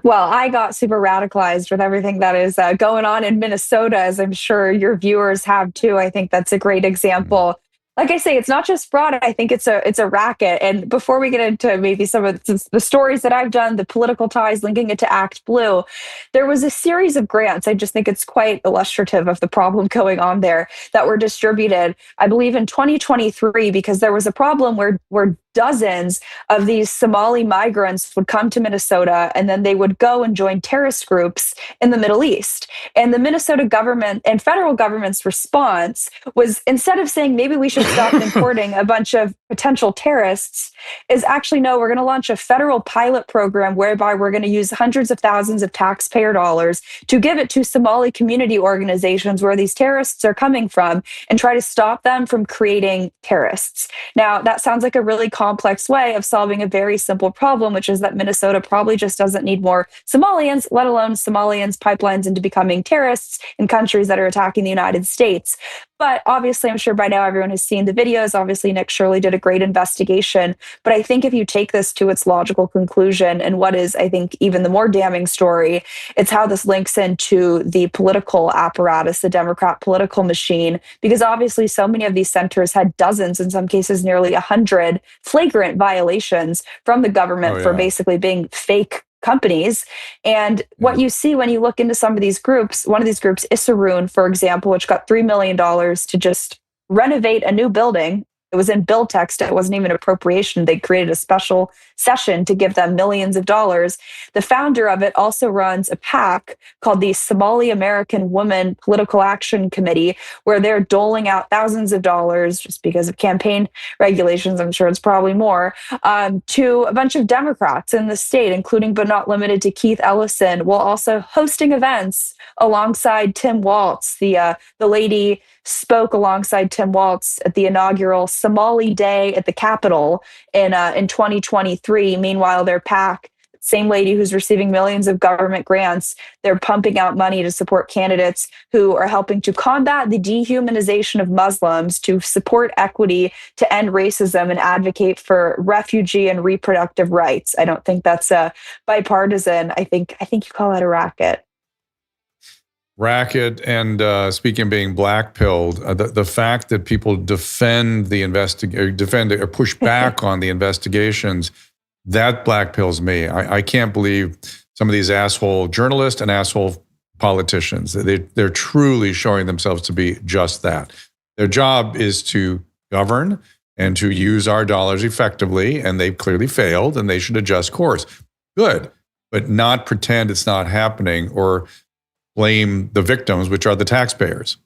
Well, I got super radicalized with everything that is going on in Minnesota, as I'm sure your viewers have too. I think that's a great example. Like I say, it's not just fraud. I think it's a racket. And before we get into maybe some of the stories that I've done, the political ties linking it to Act Blue, there was a series of grants. I just think it's quite illustrative of the problem going on there that were distributed, I believe, in 2023, because there was a problem where dozens of these Somali migrants would come to Minnesota and then they would go and join terrorist groups in the Middle East. And the Minnesota government and federal government's response was, instead of saying maybe we should stop importing a bunch of potential terrorists, is actually, no, we're going to launch a federal pilot program whereby we're going to use hundreds of thousands of taxpayer dollars to give it to Somali community organizations where these terrorists are coming from and try to stop them from creating terrorists. Now, that sounds like a really complex way of solving a very simple problem, which is that Minnesota probably just doesn't need more Somalians, let alone Somalians pipelines into becoming terrorists in countries that are attacking the United States. But obviously, I'm sure by now everyone has seen the videos. Obviously, Nick Shirley did a great investigation. But I think if you take this to its logical conclusion, and what is, I think, even the more damning story, it's how this links into the political apparatus, the Democrat political machine, because obviously so many of these centers had dozens, in some cases nearly 100, flagrant violations from the government for basically being fake companies. And what you see when you look into some of these groups, one of these groups, Issaroon, for example, which got $3 million to just renovate a new building. It was in bill text. It wasn't even appropriation. They created a special session to give them millions of dollars. The founder of it also runs a PAC called the Somali American Women Political Action Committee, where they're doling out thousands of dollars just because of campaign regulations. I'm sure it's probably more, to a bunch of Democrats in the state, including but not limited to Keith Ellison, while also hosting events alongside Tim Walz. The lady spoke alongside Tim Walz at the inaugural Somali Day at the Capitol in 2023. Meanwhile, their PAC, same lady who's receiving millions of government grants, they're pumping out money to support candidates who are helping to combat the dehumanization of Muslims, to support equity, to end racism, and advocate for refugee and reproductive rights. I don't think that's bipartisan. I think you call that a racket. Racket. And speaking of being black-pilled, the fact that people defend or push back on the investigations, that black-pills me. I can't believe some of these asshole journalists and asshole politicians. They're truly showing themselves to be just that. Their job is to govern, and to use our dollars effectively, and they've clearly failed, and they should adjust course. Good, but not pretend it's not happening or blame the victims, which are the taxpayers.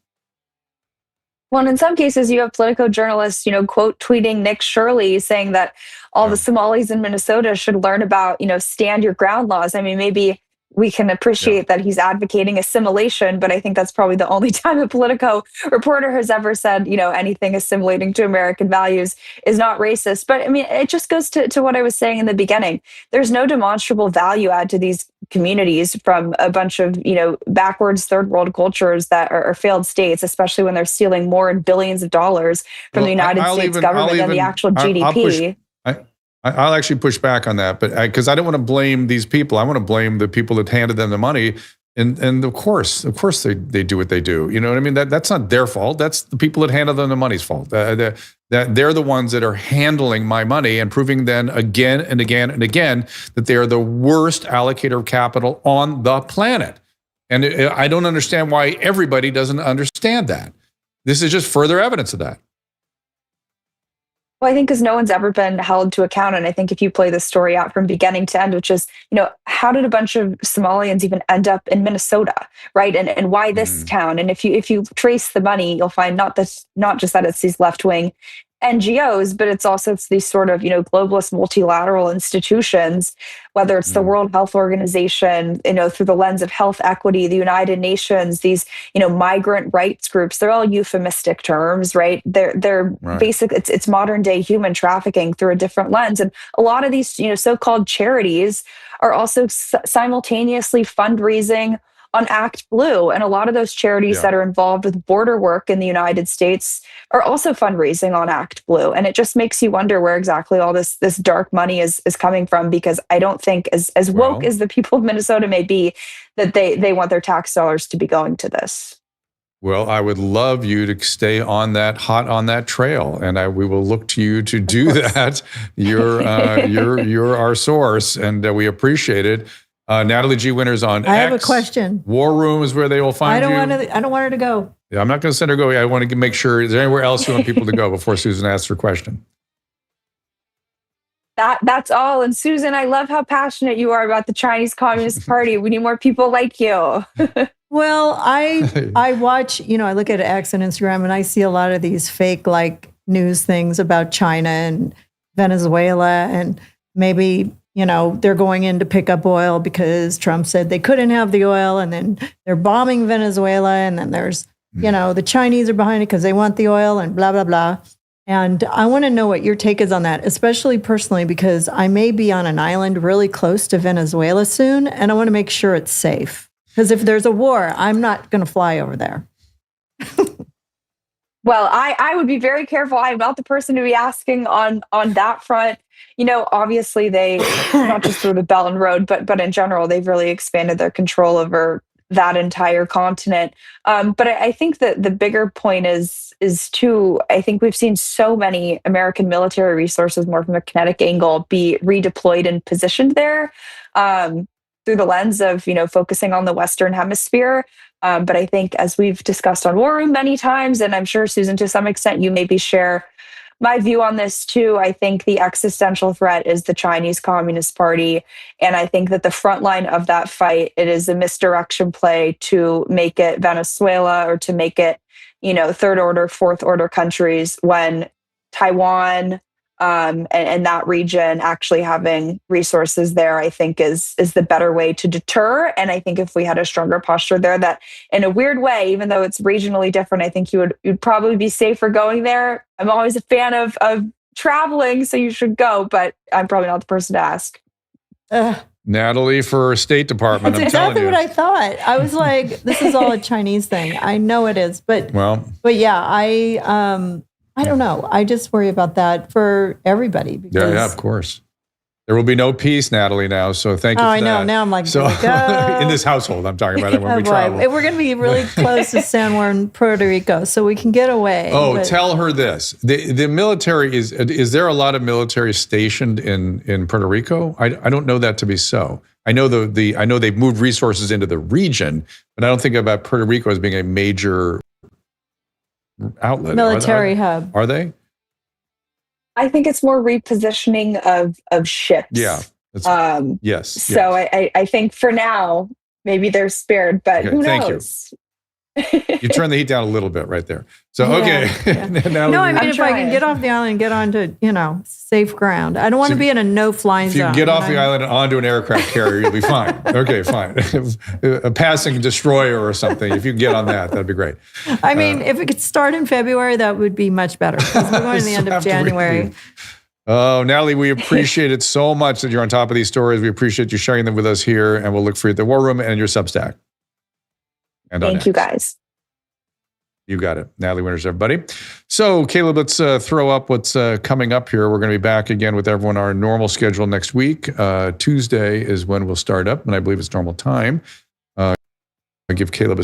Well, and in some cases, you have Politico journalists, quote tweeting Nick Shirley saying that all the Somalis in Minnesota should learn about, stand your ground laws. I mean, maybe we can appreciate that he's advocating assimilation, but I think that's probably the only time a Politico reporter has ever said, anything assimilating to American values is not racist. But I mean, it just goes to what I was saying in the beginning. There's no demonstrable value add to these communities from a bunch of, backwards third world cultures that are failed states, especially when they're stealing more in billions of dollars from the United States government than the actual GDP. I'll actually push back on that, but because I don't want to blame these people. I want to blame the people that handed them the money. And of course they do what they do. You know what I mean? That's not their fault. That's the people that handed them the money's fault. They're the ones that are handling my money and proving then again and again and again that they are the worst allocator of capital on the planet. And I don't understand why everybody doesn't understand that. This is just further evidence of that. Well, I think because no one's ever been held to account. And I think if you play this story out from beginning to end, which is, how did a bunch of Somalians even end up in Minnesota, right? And why this town? And if you trace the money, you'll find not just that it's these left-wing NGOs, but it's these sort of, globalist multilateral institutions, whether it's the World Health Organization, through the lens of health equity, the United Nations, these, migrant rights groups, they're all euphemistic terms, right? They're basic, it's modern day human trafficking through a different lens. And a lot of these, so-called charities are also simultaneously fundraising on Act Blue. And a lot of those charities that are involved with border work in the United States are also fundraising on Act Blue. And it just makes you wonder where exactly all this dark money is coming from, because I don't think as woke as the people of Minnesota may be, that they want their tax dollars to be going to this. Well, I would love you to stay on that trail, and we will look to you to do that. You're our source, and we appreciate it. Natalie G. Winters on X. I have a question. War Room is where they will find you. I don't want her to go. Yeah, I'm not going to send her go. I want to make sure. Is there anywhere else you want people to go before Susan asks her question? That's all. And Susan, I love how passionate you are about the Chinese Communist Party. We need more people like you. Well, I watch, I look at X and Instagram, and I see a lot of these fake news things about China and Venezuela, and maybe they're going in to pick up oil because Trump said they couldn't have the oil, and then they're bombing Venezuela, and then there's, the Chinese are behind it because they want the oil and blah, blah, blah. And I want to know what your take is on that, especially personally, because I may be on an island really close to Venezuela soon, and I want to make sure it's safe. Because if there's a war, I'm not going to fly over there. Well, I would be very careful. I'm not the person to be asking on that front. Obviously they, not just through the Belt and Road, but in general, they've really expanded their control over that entire continent. But I think that the bigger point is too, I think we've seen so many American military resources, more from a kinetic angle, be redeployed and positioned there through the lens of, focusing on the Western Hemisphere. But I think, as we've discussed on War Room many times, and I'm sure, Susan, to some extent, you maybe share my view on this too, I think the existential threat is the Chinese Communist Party. And I think that the front line of that fight, it is a misdirection play to make it Venezuela or to make it, third order, fourth order countries, when Taiwan and that region actually having resources there, I think is the better way to deter. And I think if we had a stronger posture there, that in a weird way, even though it's regionally different, I think you'd probably be safer going there. I'm always a fan of traveling, so you should go, but I'm probably not the person to ask. Natalie for State Department. That's exactly what I thought. I was like, this is all a Chinese thing. I know it is, but yeah, I don't know. I just worry about that for everybody. Because yeah, of course. There will be no peace, Natalie, now. So thank you for that. I know. Now I'm like, so in this household, I'm talking about it when we travel. We're going to be really close to San Juan, Puerto Rico, so we can get away. Oh, tell her this. The military, is there a lot of military stationed in Puerto Rico? I don't know that to be so. I know I know they've moved resources into the region, but I don't think about Puerto Rico as being a major outlet. Military hub. Are they? I think it's more repositioning of ships. Yeah. Yes. So I think for now, maybe they're spared, but who knows? You turn the heat down a little bit right there. So, okay. No, I mean, if I can get off the island and get onto, safe ground. I don't want to be in a no-fly zone. If you can get off the island and onto an aircraft carrier, you'll be fine. Okay, fine. A passing destroyer or something, if you can get on that, that'd be great. I mean, if it could start in February, that would be much better. Because we're going to the end of January. Oh, Natalie, we appreciate it so much that you're on top of these stories. We appreciate you sharing them with us here, and we'll look for you at the War Room and your Substack. And thank you, guys. You got it. Natalie Winters, everybody. So, Caleb, let's throw up what's coming up here. We're going to be back again with everyone our normal schedule next week. Tuesday is when we'll start up, and I believe it's normal time. I'll give Caleb a...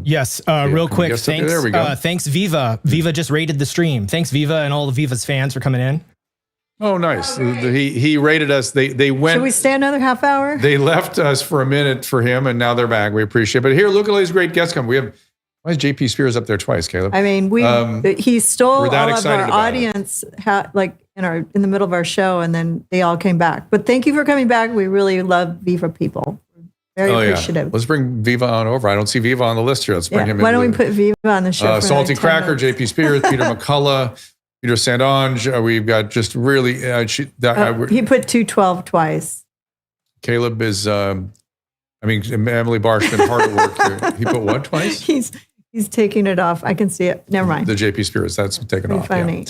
yes, real quick. Thanks, there we go. Thanks, Viva. Viva just rated the stream. Thanks, Viva, and all of Viva's fans for coming in. Oh, nice. He rated us. They went. Should we stay another half hour? They left us for a minute for him, and now they're back. We appreciate it. But here, look at all these great guests coming. Why is JP Spears up there twice, Caleb? I mean, he stole all of our audience, in the middle of our show, and then they all came back. But thank you for coming back. We really love Viva people. Very appreciative. Yeah. Let's bring Viva on over. I don't see Viva on the list here. Let's bring him in. Why don't we put Viva on the show? Salty Cracker, JP Spears, Peter McCullough, Peter Sandange. We've got just really... he put 212 twice. Caleb is... Emily Barsh been hard at work here. He put what twice? He's taking it off. I can see it. Never mind. The JP Spears, that's taken off. Funny. Yeah.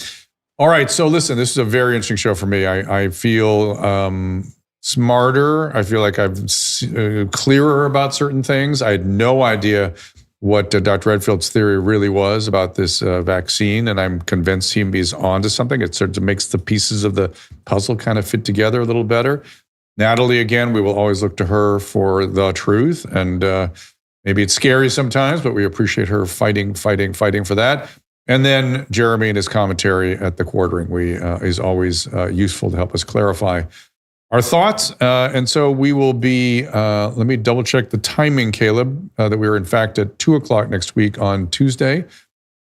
All right. So listen, this is a very interesting show for me. I feel smarter. I feel like I'm clearer about certain things. I had no idea what Dr. Redfield's theory really was about this vaccine, and I'm convinced he's onto something. It sort of makes the pieces of the puzzle kind of fit together a little better. Natalie, again, we will always look to her for the truth, and maybe it's scary sometimes, but we appreciate her fighting for that. And then Jeremy and his commentary at the quartering is always useful to help us clarify our thoughts. And so we will be, let me double check the timing, Caleb, that we are in fact at 2:00 next week on Tuesday.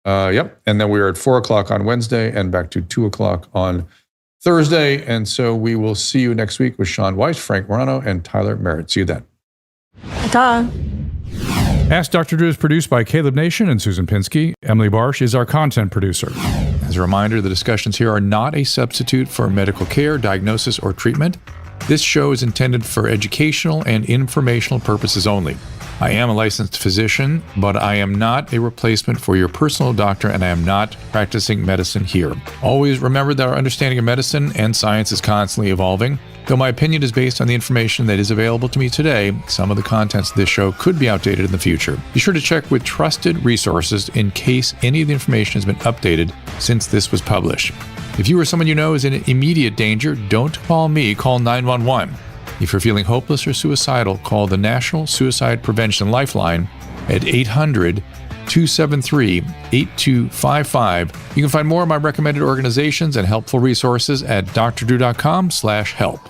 Yep. And then we are at 4:00 on Wednesday and back to 2:00 on Thursday. And so we will see you next week with Sean Weiss, Frank Morano, and Tyler Merritt. See you then. Ta. Ask Dr. Drew is produced by Caleb Nation and Susan Pinsky. Emily Barsh is our content producer. As a reminder, the discussions here are not a substitute for medical care, diagnosis, or treatment. This show is intended for educational and informational purposes only. I am a licensed physician, but I am not a replacement for your personal doctor, and I am not practicing medicine here. Always remember that our understanding of medicine and science is constantly evolving. Though my opinion is based on the information that is available to me today, some of the contents of this show could be outdated in the future. Be sure to check with trusted resources in case any of the information has been updated since this was published. If you or someone you know is in immediate danger, don't call me, call 911. If you're feeling hopeless or suicidal, call the National Suicide Prevention Lifeline at 800-273-8255. You can find more of my recommended organizations and helpful resources at drdrew.com/help.